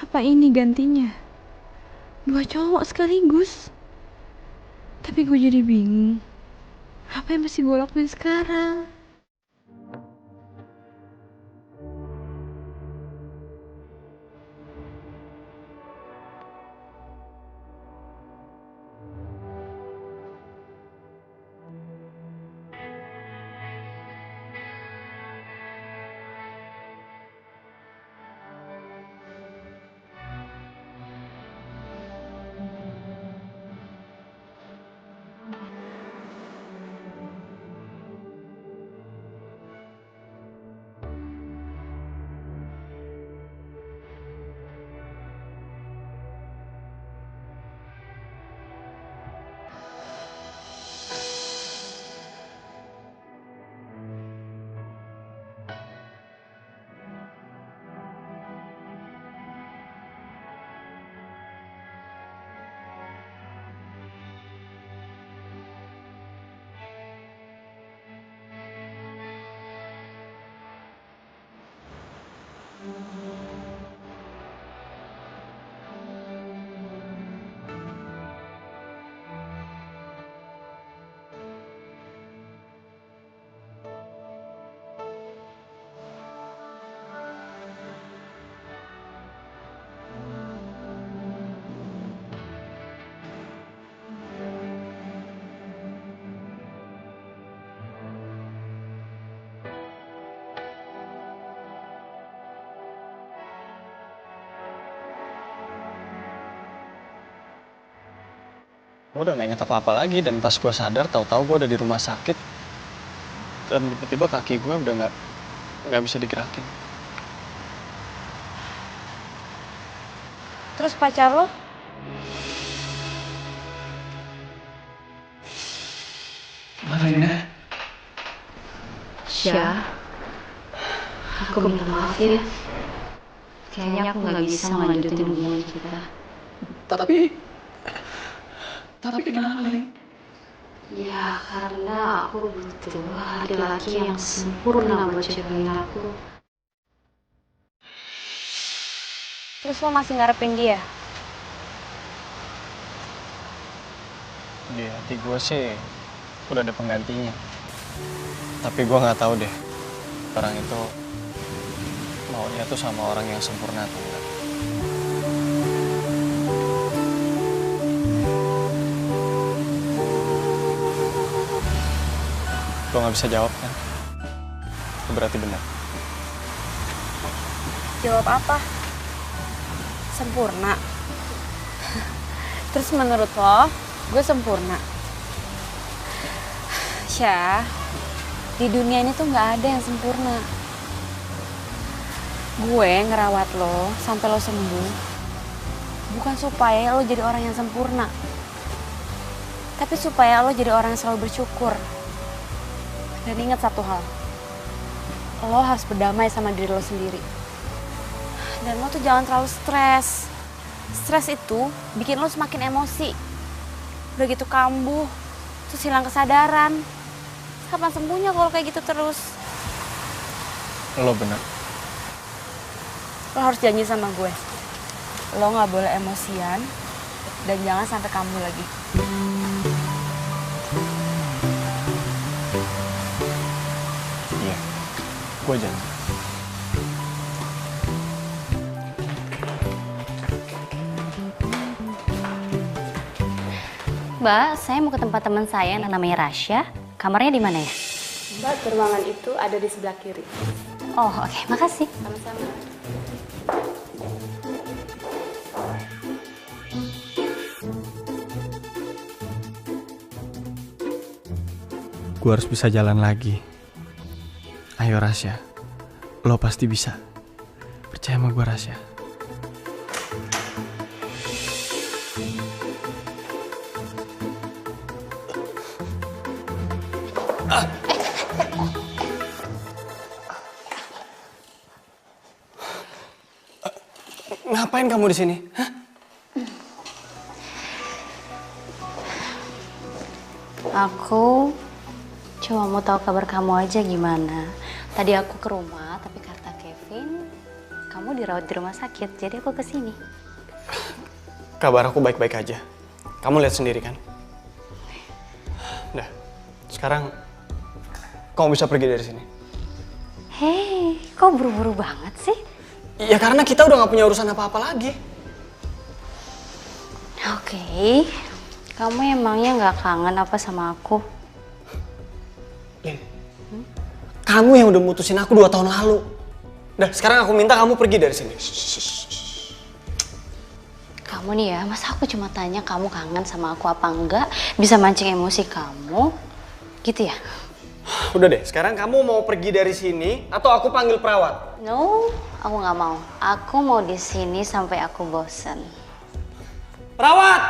Apa ini gantinya? Dua cowok sekaligus. Tapi gue jadi bingung. Apa yang mesti gue lakuin sekarang? Gue udah gak inget apa-apa lagi, dan pas gue sadar tahu-tahu gue udah di rumah sakit dan tiba-tiba kaki gue udah nggak bisa digerakin. Terus pacar lo? Marina. Syah, aku minta maaf ya. Kayaknya aku nggak bisa ngelanjutin hubungan kita. Tapi kenapa, Ling? Ya karena aku butuh laki-laki yang sempurna buat cewek aku. Terus lo masih ngarepin dia? Di hati gue sih udah ada penggantinya. Tapi gue nggak tahu deh orang itu maunya tuh sama orang yang sempurna atau enggak. Lo nggak bisa jawab kan? Itu berarti benar. Jawab apa? Sempurna. Terus menurut lo, gue sempurna? Syah, di dunia ini tuh nggak ada yang sempurna. Gue ngerawat lo sampai lo sembuh, bukan supaya lo jadi orang yang sempurna, tapi supaya lo jadi orang yang selalu bersyukur. Dan ingat satu hal, lo harus berdamai sama diri lo sendiri. Dan lo tuh jangan terlalu stres. Stres itu bikin lo semakin emosi. Udah gitu kambuh, terus hilang kesadaran. Kapan sembuhnya kalau kayak gitu terus? Lo bener. Lo harus janji sama gue. Lo gak boleh emosian dan jangan sampai kambuh lagi. Iya, gue janji. Mbak, saya mau ke tempat teman saya yang namanya Rasya. Kamarnya di mana ya? Mbak, ruangan itu ada di sebelah kiri. Oh, oke. Makasih. Sama-sama. Gue harus bisa jalan lagi. Ayo Rasya, lo pasti bisa. Percaya sama gue Rasya. Ngapain kamu di sini? Hah? Aku cuma mau tahu kabar kamu aja gimana. Tadi aku ke rumah, tapi kata Kevin, kamu dirawat di rumah sakit, jadi aku ke sini. Kabar aku baik-baik aja. Kamu lihat sendiri kan? Nah, sekarang kamu bisa pergi dari sini. Hei, kok buru-buru banget sih? Ya karena kita udah gak punya urusan apa-apa lagi. Oke, kamu emangnya gak kangen apa sama aku? Lin, kamu yang udah mutusin aku 2 tahun lalu. Nah, sekarang aku minta kamu pergi dari sini. Kamu nih ya, masa aku cuma tanya kamu kangen sama aku apa enggak, bisa mancing emosi kamu, gitu ya? Udah deh, sekarang kamu mau pergi dari sini atau aku panggil perawat? No, aku nggak mau. Aku mau di sini sampai aku bosan. Perawat!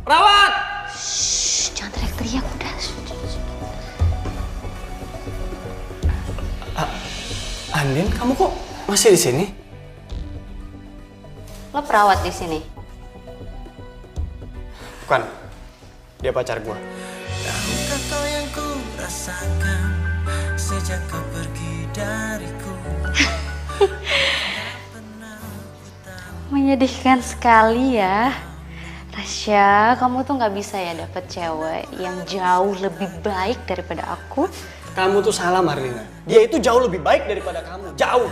Perawat! Shh, jangan teriak-teriak udah. Andin, kamu kok masih di sini? Lo perawat di sini? Bukan, dia pacar gua. Tahukah kau yang ku rasakan sejak kau pergi dariku? Menyedihkan sekali ya. Rasya, kamu tuh nggak bisa ya dapet cewek yang jauh lebih baik daripada aku. Kamu tuh salah Marlina. Dia itu jauh lebih baik daripada kamu. Jauh.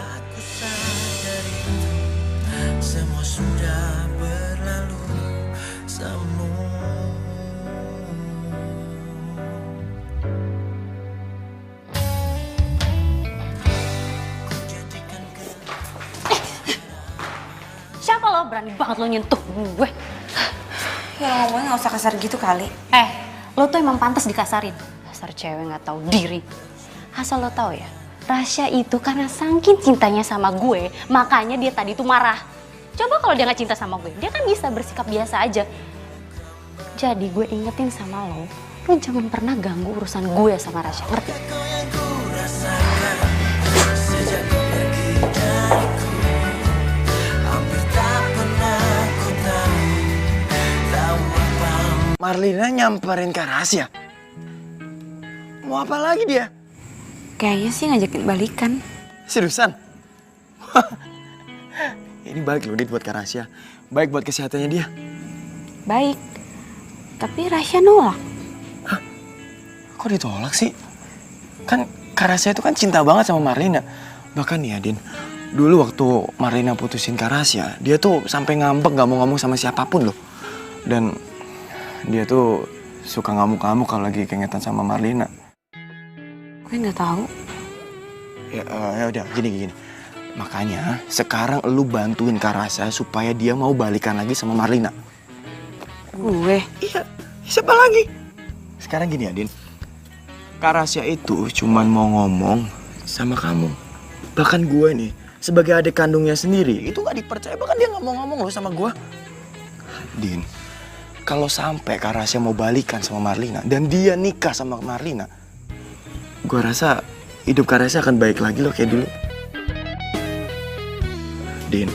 Semua sudah berlalu Siapa lo berani banget lo nyentuh gue? Ya lo ngomongnya gak usah kasar gitu kali. Lo tuh emang pantas dikasarin. Dasar cewek nggak tahu diri. Asal lo tahu ya, Rasya itu karena saking cintanya sama gue, makanya dia tadi tuh marah. Coba kalau dia nggak cinta sama gue, dia kan bisa bersikap biasa aja. Jadi gue ingetin sama lo jangan pernah ganggu urusan gue sama Rasya, ngerti? Marlina nyamperin Kak Rasya. Mau apa lagi dia? Kayaknya sih ngajakin balikan. Seriusan? Ini baik loh Dit buat Kak Rasya. Baik buat kesehatannya dia. Baik. Tapi Rasya nolak. Hah? Kok ditolak sih? Kan Kak Rasya itu kan cinta banget sama Marlina. Bahkan nih ya Din, dulu waktu Marlina putusin Kak Rasya, dia tuh sampai ngambek gak mau ngomong sama siapapun loh. Dan dia tuh suka ngamuk-ngamuk kalau lagi keingetan sama Marlina. Gue nggak tahu. Ya udah gini. Makanya sekarang lu bantuin Kak Rasya supaya dia mau balikan lagi sama Marlina. Gue? Iya, siapa lagi? Sekarang gini ya Din, Kak Rasya itu cuman mau ngomong sama kamu. Bahkan gue nih, sebagai adik kandungnya sendiri, itu gak dipercaya. Bahkan dia gak mau ngomong loh sama gue. Din, kalau sampai Kak Rasya mau balikan sama Marlina dan dia nikah sama Marlina, gue rasa hidup Kak Rasya akan baik lagi loh kayak dulu. Din,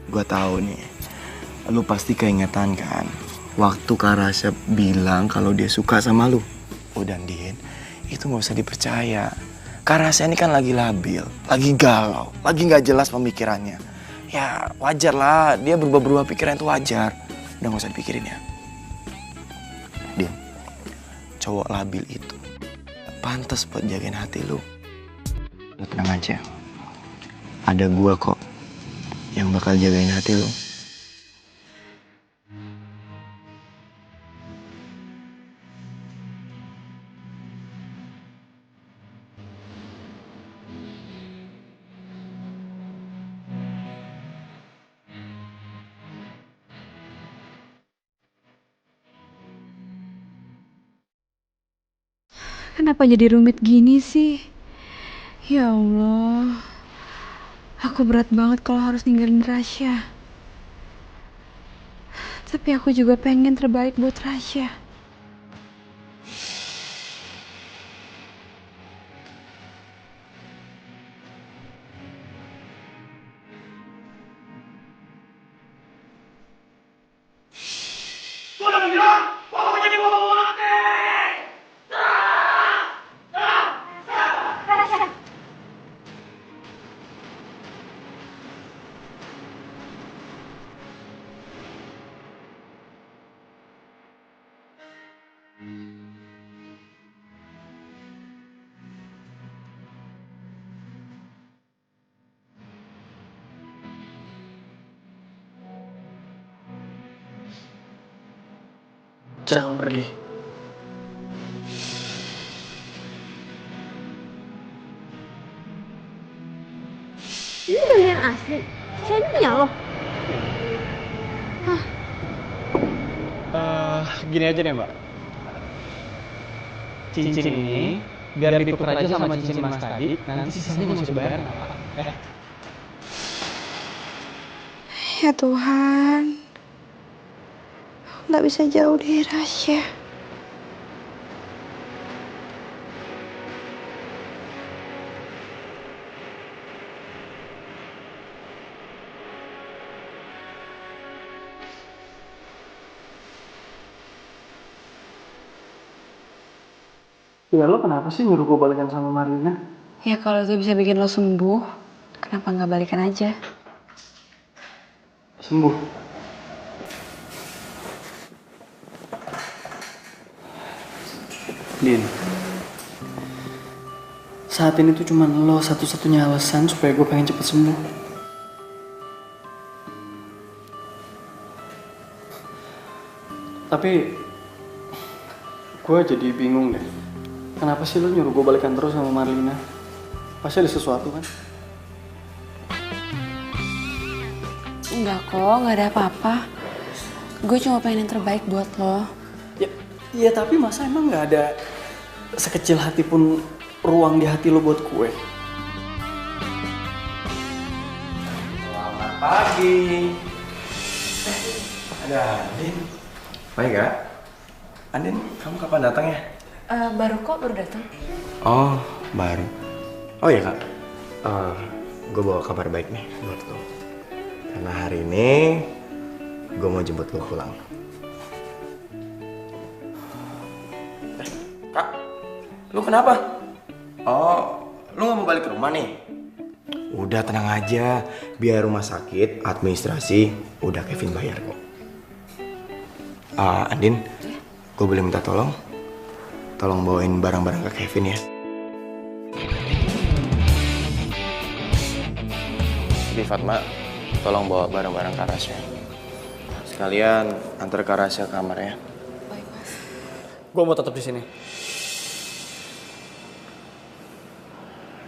gue tahu nih, lu pasti keingetan kan waktu Kak Rasya bilang kalau dia suka sama lu. Udah Din, itu gak usah dipercaya. Kak Rasya ini kan lagi labil, lagi galau, lagi gak jelas pemikirannya. Ya wajar lah, dia berubah-berubah pikiran itu wajar. Udah gak usah dipikirin ya. Din, cowok labil itu pantas buat jagain hati lu. Lu tenang aja, ada gua kok yang bakal jagain hati lu. Kenapa jadi rumit gini sih? Ya Allah. Aku berat banget kalau harus ninggalin Rasya. Tapi aku juga pengen terbaik buat Rasya. Jangan pergi. Ini berlian asli. Saya punya loh. Gini aja deh Mbak. Cincin ini biar ditukar aja sama cincin Mas tadi. Nanti sisanya nggak usah dibayar. Ya Tuhan. Nggak bisa jauh dari Rasya. Ya lo kenapa sih nyuruh gue balikan sama Marlina? Ya kalau itu bisa bikin lo sembuh, Kenapa nggak balikan aja? Sembuh. Din, saat ini tuh cuma lo satu-satunya alasan supaya gue pengen cepet sembuh. Tapi gue jadi bingung deh. Kenapa sih lo nyuruh gue balikan terus sama Marlina? Pasti ada sesuatu kan? Enggak kok, nggak ada apa-apa. Gue cuma pengen yang terbaik buat lo. Iya tapi masa emang nggak ada sekecil hati pun ruang di hati lo buat gue? Selamat pagi. Ada Andin. Baik kak. Andin, kamu kapan datang ya? Baru kok, baru datang. Oh, baru. Oh ya kak, gue bawa kabar baik nih buat lo. Karena hari ini gue mau jemput lo pulang. Kak, lu kenapa? Oh, lu gak mau balik ke rumah nih? Udah tenang aja, biar rumah sakit, administrasi, udah Kevin bayar kok. Andin, gue boleh minta tolong? Tolong bawain barang-barang ke Kevin ya. Jadi Fatma, tolong bawa barang-barang ke Rasya. Sekalian antar ke Rasya ke kamarnya. Gue mau tetap di sini.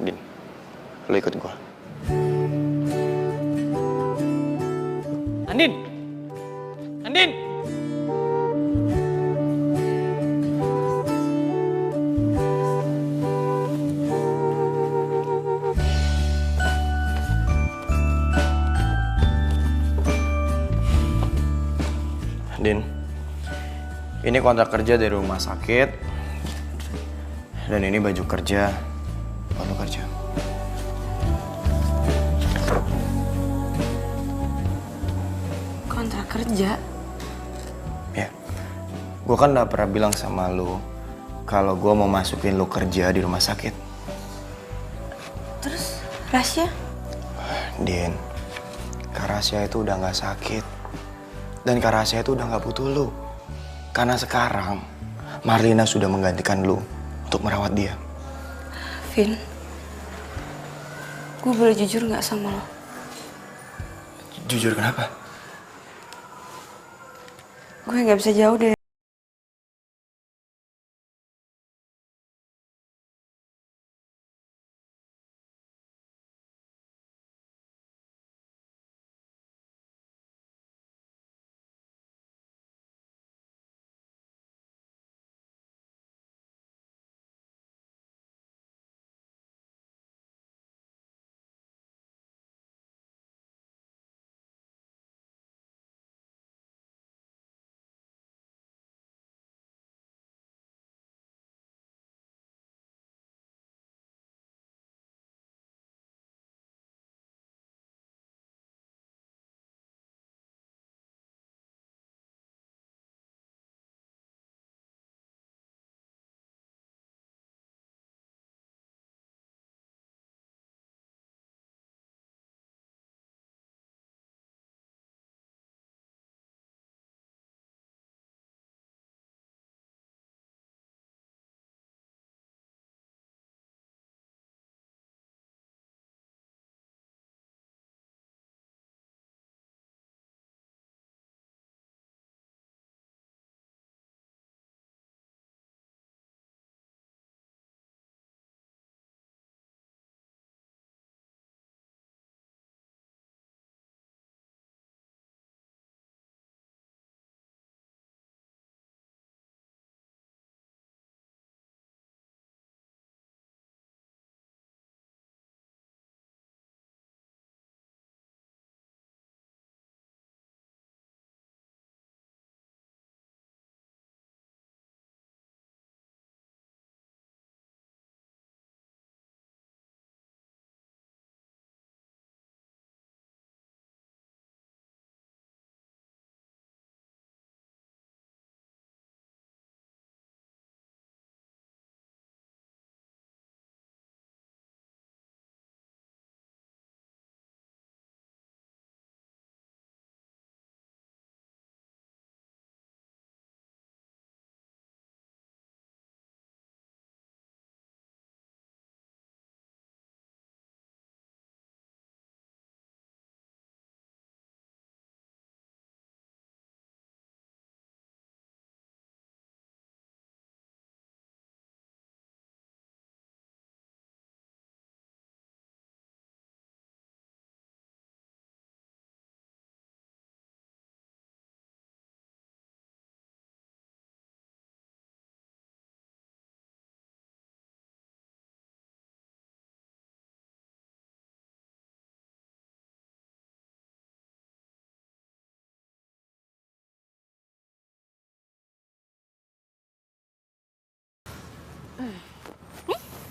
Din, lo ikut gue. Andin! Andin! Din, ini kontrak kerja dari rumah sakit. Dan ini baju kerja buat lo kerja. Kontrak kerja? Ya, gue kan udah pernah bilang sama lo kalau gue mau masukin lo kerja di rumah sakit. Terus, Rasya? Din, Kak Rasya itu udah gak sakit. Dan Kak Rasya itu udah gak butuh lo. Karena sekarang Marlina sudah menggantikan lo untuk merawat dia. Vin, gue boleh jujur gak sama lo? Jujur kenapa? Gue gak bisa jauh dari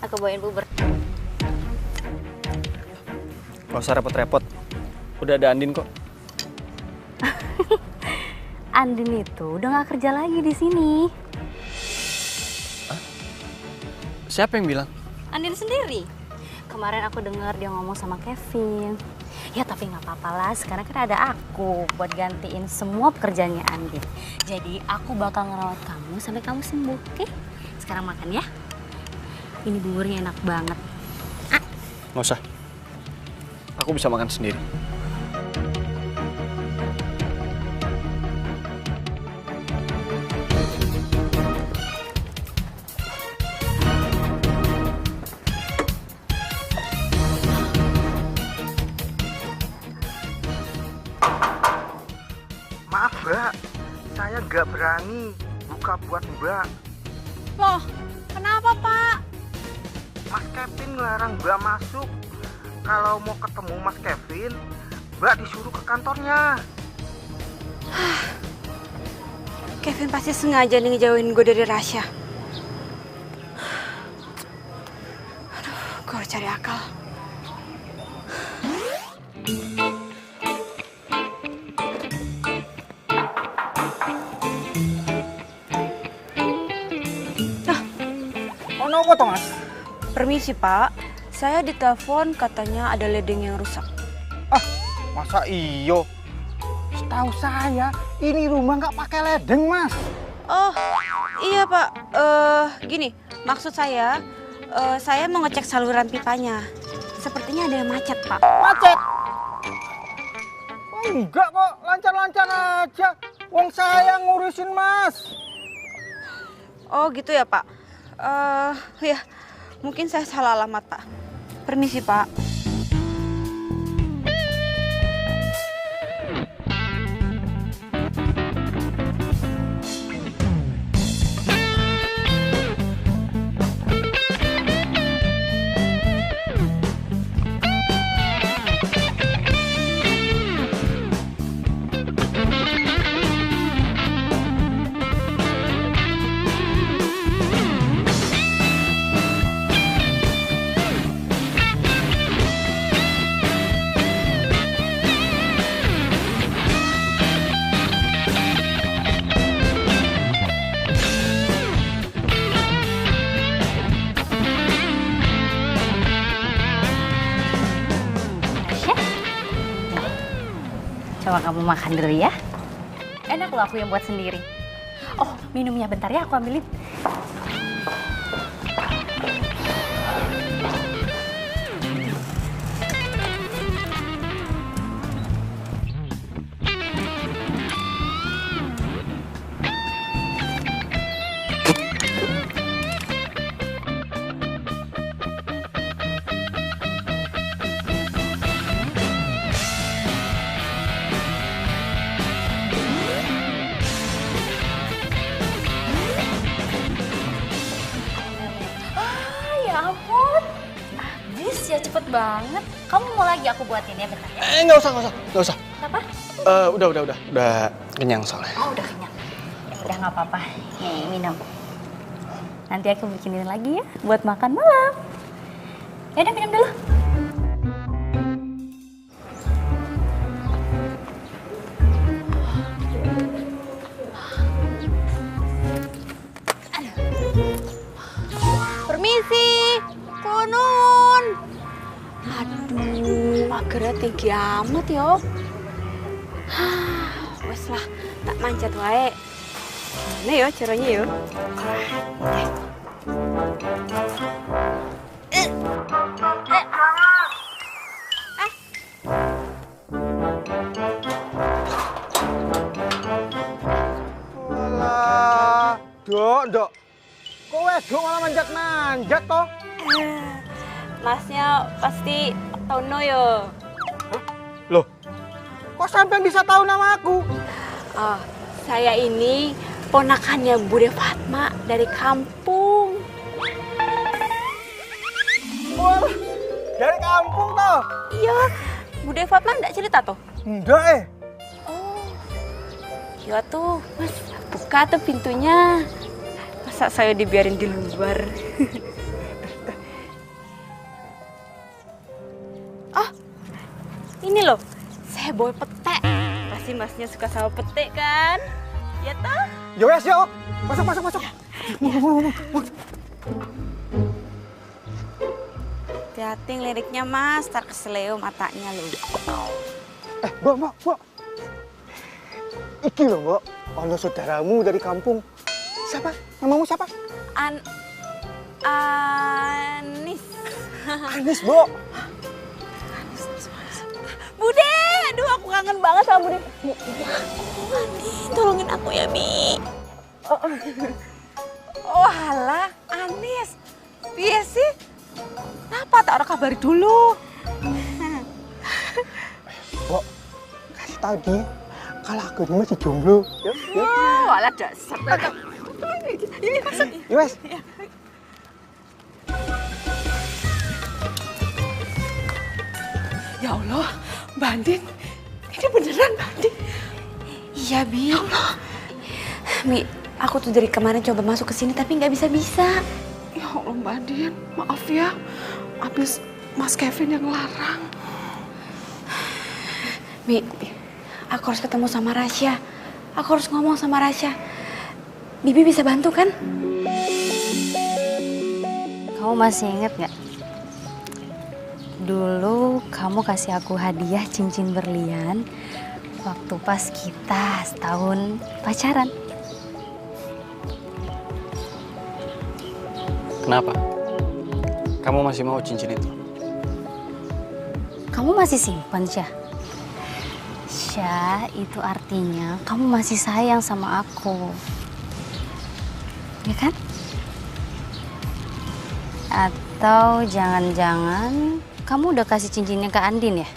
Aku bawain bubur. Gak usah repot-repot. Udah ada Andin kok. Andin itu udah gak kerja lagi di sini. Siapa yang bilang? Andin sendiri. Kemarin aku dengar dia ngomong sama Kevin. Ya tapi nggak apa-apa lah, sekarang kan ada aku buat gantiin semua pekerjaannya Andin. Jadi aku bakal ngerawat kamu sampai kamu sembuh, oke? Sekarang makan ya. Ini buburnya enak banget. Nggak usah. Aku bisa makan sendiri. Maaf Mbak, saya nggak berani buka buat Mbak. Loh, kenapa Pak? Mas Kevin ngelarang Mbak masuk. Kalau mau ketemu Mas Kevin, Mbak disuruh ke kantornya. Kevin pasti sengaja nih ngejauhin gue dari Rasya. Aduh, gue harus cari akal. Oh, no, toh, Mas? Permisi, Pak. Saya ditelepon katanya ada ledeng yang rusak. Masa iyo? Setahu saya, ini rumah nggak pakai ledeng, Mas. Oh, iya, Pak. Gini, maksud saya mau ngecek saluran pipanya. Sepertinya ada yang macet, Pak. Macet? Oh, enggak kok, lancar-lancar aja. Wong saya ngurusin, Mas. Oh, gitu ya, Pak. Ya, mungkin saya salah alamat, Pak. Permisi, Pak. Coba kamu makan dulu ya. Enak loh aku yang buat sendiri. Oh, minumnya bentar ya, aku ambilin. Ya cepet banget. Kamu mau lagi aku buatin ya bentar ya? Nggak usah. Kenapa? Udah kenyang soalnya. Oh, udah kenyang. Ya udah nggak apa-apa. Nih, minum. Nanti aku bikinin lagi ya buat makan malam. Ya udah minum dulu. Permisi, konun. Aduh, pagernya tinggi amat yo. Wes lah, tak manjat wae. Gimana yo caranya yo? Walah, Dok. Kok wedok malah manjat-manjat toh? Masnya pasti tahu no yo. Loh, kok sampai bisa tahu nama aku? Oh, saya ini ponakannya Bude Fatma dari kampung. Wah, dari kampung toh? Iya, Bude Fatma enggak cerita toh? Enggak Oh, iya tuh, Mas, buka tuh pintunya. Masa saya dibiarin di luar? Ini loh, saya bawa pete. Pasti masnya suka sama pete kan? Ya toh? Yo wes yo. Masuk. Hati-hati liriknya mas, tar keseleo matanya loh. Mbak. Iki loh, Mbak. Ono saudaramu dari kampung. Siapa? Namamu siapa? Anis. Anis, Mbak. Bude, aduh aku kangen banget sama Bude. Andi, tolongin aku ya, Mi. Oh halah, Anis. Piye sih? Kenapa tak ada kabari dulu? Mbak, kasih tahu dia kalau aku ini masih jomblo. Walah dasar. Ini masuk. Wes. Ya Allah, Mbak Andin. Ini beneran Mbak Andin. Iya, Bi. Ya Allah. Mi, aku tuh dari kemarin coba masuk ke sini tapi nggak bisa-bisa. Ya Allah Mbak Andin, maaf ya. Habis Mas Kevin yang larang. Mi, aku harus ketemu sama Rasya. Aku harus ngomong sama Rasya. Bibi bisa bantu kan? Kamu masih inget gak? Dulu kamu kasih aku hadiah cincin berlian waktu pas kita setahun pacaran. Kenapa? Kamu masih mau cincin itu? Kamu masih simpan, Syah? Syah, itu artinya kamu masih sayang sama aku. Ya kan? Atau jangan-jangan kamu udah kasih cincinnya ke Andin ya?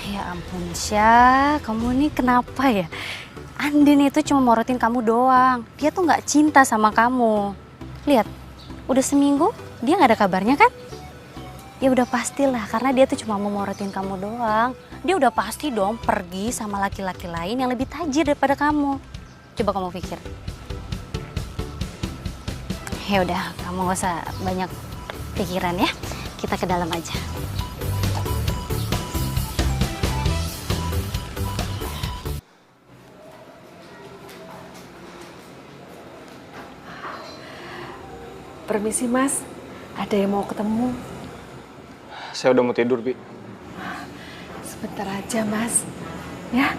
Ya ampun Syah, kamu ini kenapa ya? Andin itu cuma morotin kamu doang. Dia tuh nggak cinta sama kamu. Lihat, udah seminggu dia nggak ada kabarnya kan? Ya udah pastilah, karena dia tuh cuma mau morotin kamu doang. Dia udah pasti dong pergi sama laki-laki lain yang lebih tajir daripada kamu. Coba kamu pikir. Ya udah, kamu gak usah banyak pikiran ya. Kita ke dalam aja. Permisi Mas, ada yang mau ketemu. Saya udah mau tidur, Bi. Sebentar aja Mas, ya.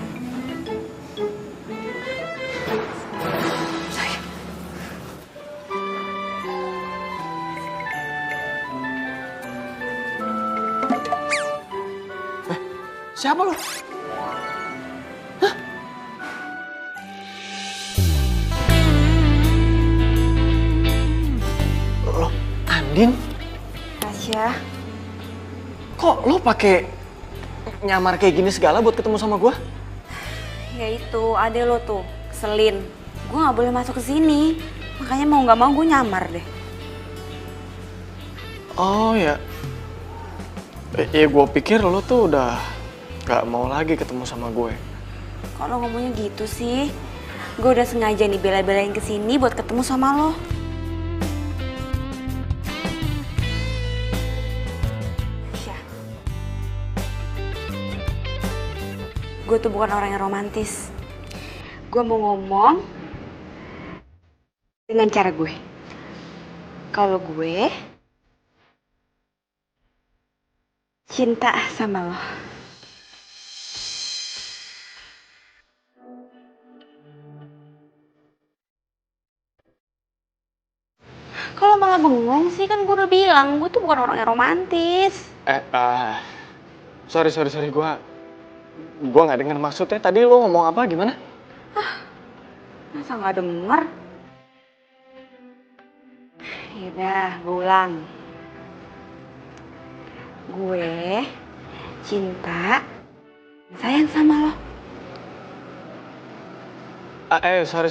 Siapa lu? Hah? Lo, Andin? Rasya. Kok lo pakai nyamar kayak gini segala buat ketemu sama gua? Ya itu, ade lo tuh, keselin. Gue nggak boleh masuk ke sini. Makanya mau nggak mau gue nyamar deh. Oh ya. Ya gue pikir lo tuh udah gak mau lagi ketemu sama gue. Kok lo ngomongnya gitu sih? Gue udah sengaja nih bela-belain kesini buat ketemu sama lo. Syah. Gue tuh bukan orang yang romantis. Gue mau ngomong dengan cara gue. Kalau gue cinta sama lo. Kalau malah bengong sih, kan gue udah bilang gue tuh bukan orang yang romantis. Sorry, gue nggak dengar maksudnya. Tadi lo ngomong apa, gimana? Masa nggak denger? Yaudah, gue ulang. Gue cinta, sayang sama lo. Sorry.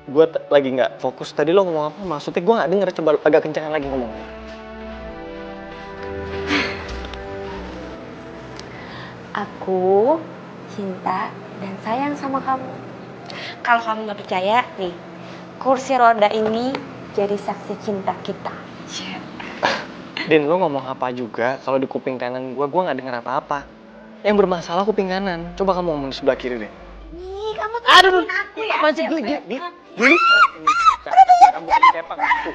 Gue lagi nggak fokus. Tadi lo ngomong apa? Maksudnya gue nggak denger. Coba agak kencang lagi ngomongnya. Aku cinta dan sayang sama kamu. Kalau kamu nggak percaya, nih, kursi roda ini jadi saksi cinta kita. Din, lo ngomong apa juga, kalau di kuping kanan gue nggak dengar apa-apa. Yang bermasalah kuping kanan. Coba kamu ngomong di sebelah kiri deh. Ih, kamu tuh ngomongin aku ya. Apaan sih? Din.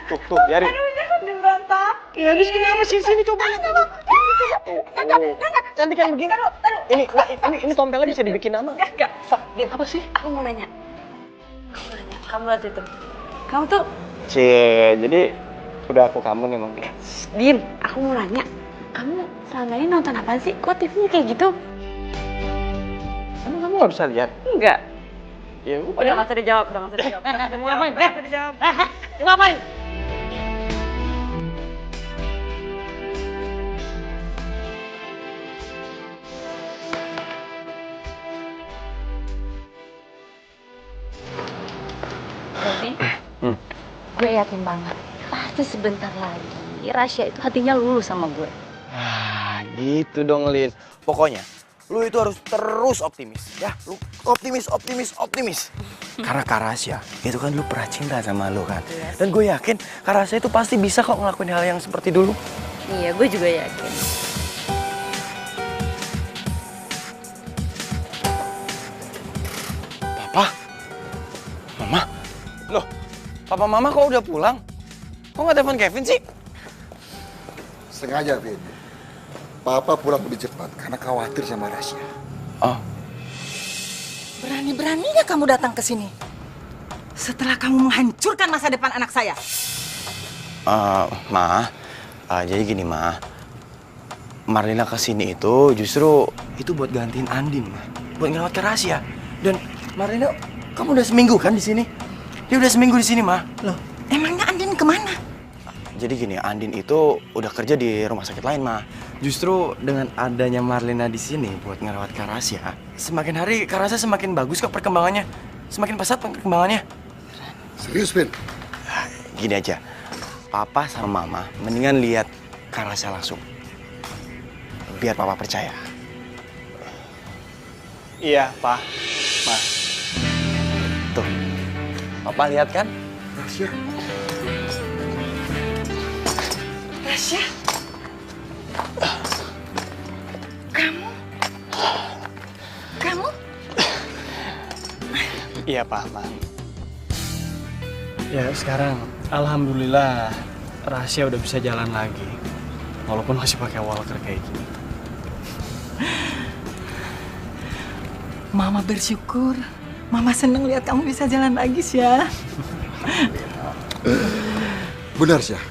Tuh, biarin. Din berontak. Ya, Dis, kenapa sih? Sini coba. Cantik kan begini? Ini tompelnya bisa dibikin nama. Enggak. Din, apa sih? Aku mau nanya. Kamu lihat itu. Kamu tuh, Cie, jadi udah aku kamu nih, Mang. Din, aku mau nanya. Kamu selama ini nonton apa sih? Kok TV-nya kayak gitu? Emang kamu nggak bisa lihat? Enggak. Ya Udah nggak usah dijawab, udah nggak usah dijawab. Mau ngapain? Nggak usah dijawab. Ngapain? Robi, gue yakin banget. Pasti sebentar lagi Rasya itu hatinya lulus sama gue. Ah, gitu dong, Lin. Pokoknya, lu itu harus terus optimis, ya. Lu optimis. Karena Kak Rasya, itu kan lu pernah cinta sama lu kan. Dan gue yakin Kak Rasya itu pasti bisa kok ngelakuin hal yang seperti dulu. Iya, gue juga yakin. Papa? Mama? Loh, Papa Mama kok udah pulang? Kok nggak telepon Kevin sih? Sengaja, Vin. Papa pulang lebih cepat karena khawatir sama Rasya. Oh. Berani-beraninya kamu datang ke sini. Setelah kamu menghancurkan masa depan anak saya. Jadi gini, Ma. Marlina kesini itu justru itu buat gantiin Andin, Ma. Buat ngerawat Kak Rasya. Dan Marlina, kamu udah seminggu kan di sini? Dia udah seminggu di sini, Ma. Loh, emangnya Andin kemana? Jadi gini, Andin itu udah kerja di rumah sakit lain, Ma. Justru dengan adanya Marlina di sini buat ngerawat Kak Rasya, semakin hari Kak Rasya semakin bagus kok perkembangannya. Semakin pesat perkembangannya. Serius, Vin? Gini aja, Papa sama Mama mendingan lihat Kak Rasya langsung. Biar Papa percaya. Iya, Pak. Ma. Tuh, Papa lihat kan? Rasya. Rasya? Kamu? Iya, Pak, Ma. Ya, sekarang alhamdulillah Rasya udah bisa jalan lagi. Walaupun masih pakai walker kayak gini. Mama bersyukur. Mama seneng lihat kamu bisa jalan lagi, Syah. Benar, Syah.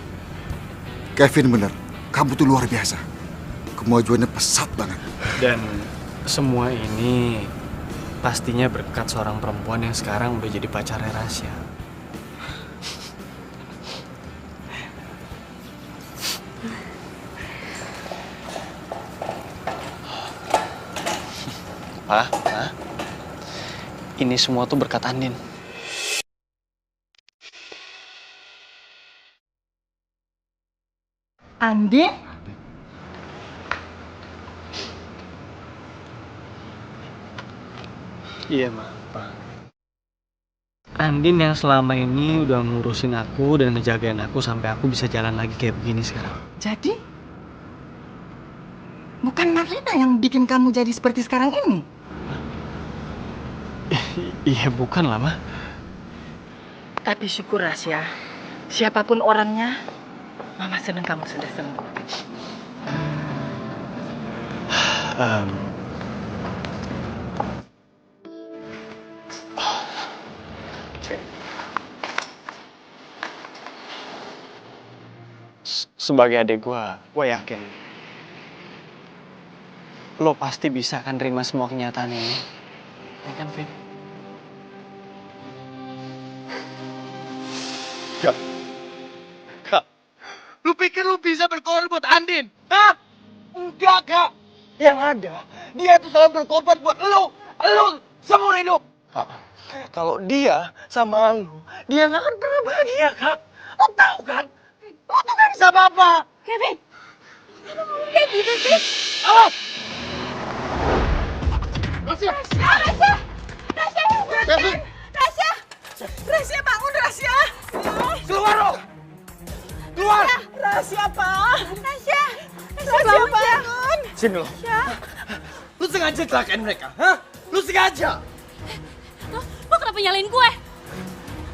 Kevin benar. Kamu tuh luar biasa. Kemajuannya pesat banget. Dan semua ini pastinya berkat seorang perempuan yang sekarang udah jadi pacarnya Rasya. Pak, ini semua tuh berkat Andin. Andin? Iya, Ma. Pak. Andin yang selama ini udah ngurusin aku dan ngejagain aku sampai aku bisa jalan lagi kayak begini sekarang. Jadi? Bukan Marlina yang bikin kamu jadi seperti sekarang ini? Iya, bukan lah, Ma. Tapi syukur, Rasya. Siapapun orangnya, Mama senang kamu sudah sembuh. Sebagai adik gue yakin lo pasti bisa kan terima semua kenyataan ini. Ya kan, Vin? Kak, lu pikir lu bisa berkorban buat Andin? Hah? Enggak, Kak. Yang ada, dia itu selalu berkorban buat lu seumur hidup. Kak, kalau dia sama lu, dia nggak akan pernah bahagia, Kak. Lo tahu kan? Lo tuh gak bisa apa-apa. Kevin, kenapa ngomong kayak gitu sih? Awas! Rasya! Rasya! Rasya! Rasya! Rasya! Rasya bangun, Rasya! Keluar lo! Keluar! Rahasia, Pak. Tasya bangun. Sini lo. Lu sengaja celakain mereka, hah? Lu sengaja. Lo kenapa nyalain gue?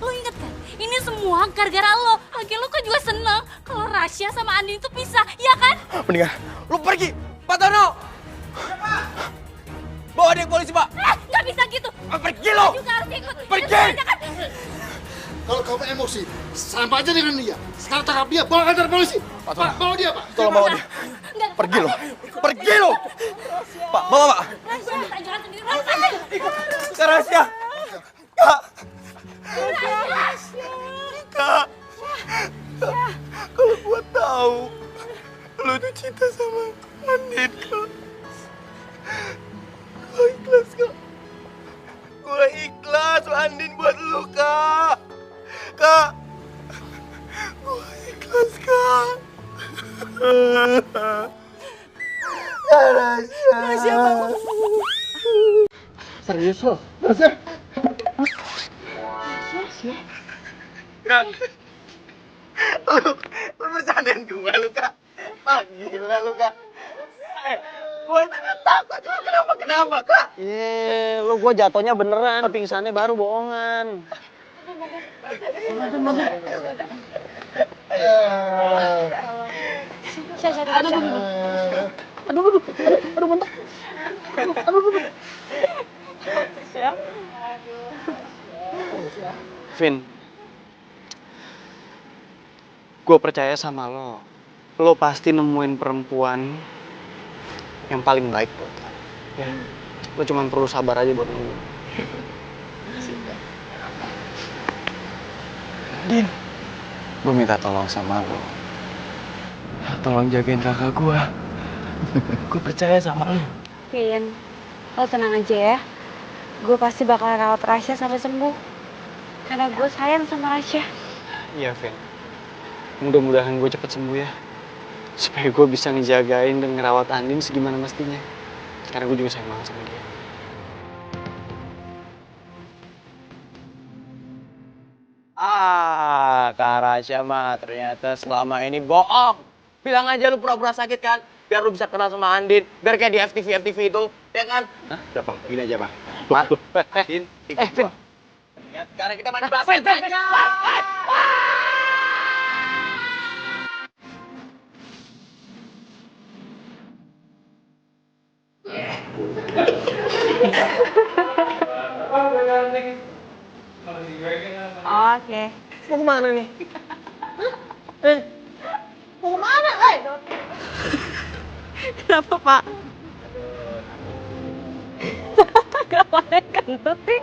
Lo inget kan? Ini semua gara-gara lo. Lagi lo kan juga seneng kalau Rasya sama Andin itu pisah, ya kan? Mendingan lu pergi, Pak Tono. Bawa dia ke polisi, Pak. Nggak bisa gitu. Pergi lo. Lo juga harus ikut. Pergi. Kalau kamu emosi, sama aja dengan dia. Sekarang tangkap dia, bawa kantor polisi. Pak, bawa dia, Pak. Tolong bawa dia. Pergi lo. Pergi lo. Pak, bawa, Pak. Jangan sendiri. Kak Rasya. Kak. Kak. Kalau gua tahu lu tuh cinta sama Andin, Kak. Gua ikhlas, Kak. Gua ikhlas Andin buat lu, Kak. Kak. Gua ikhlas, Kak. Kak Rasya. Rasya bangun. Serius lo? Rasya. Kak, lu bercandain gue lu, Kak. Gila lu, Kak. Gue takut, kenapa, Kak? Lu gua jatuhnya beneran, pingsannya baru bohongan. Aduh, mentok. Vin, gue percaya sama lo. Lo pasti nemuin perempuan yang paling baik buat lo. Ya. Lo cuma perlu sabar aja buat nunggu. Din, gue minta tolong sama lo. Tolong jagain kakak gue. Gue percaya sama lo. Vin, lo tenang aja ya. Gue pasti bakal rawat Rasya sampai sembuh. Karena gue sayang sama Rasya. Iya, Vin. Mudah-mudahan gue cepet sembuh ya. Supaya gue bisa ngejagain dan ngerawat Andin segimana mestinya. Karena gue juga sayang banget sama dia. Kak Rasya mah ternyata selama ini bohong. Bilang aja lu pura-pura sakit kan, biar lu bisa kenal sama Andin. Biar kayak di FTV itu, ya kan? Hah? Udah, Bang. Gini aja, Bang. Vin, Vin. Sekarang kita main basket. Oke. Mau kemana nih? Mau kemana, Kenapa, Pak? Kenapa naik kentut sih?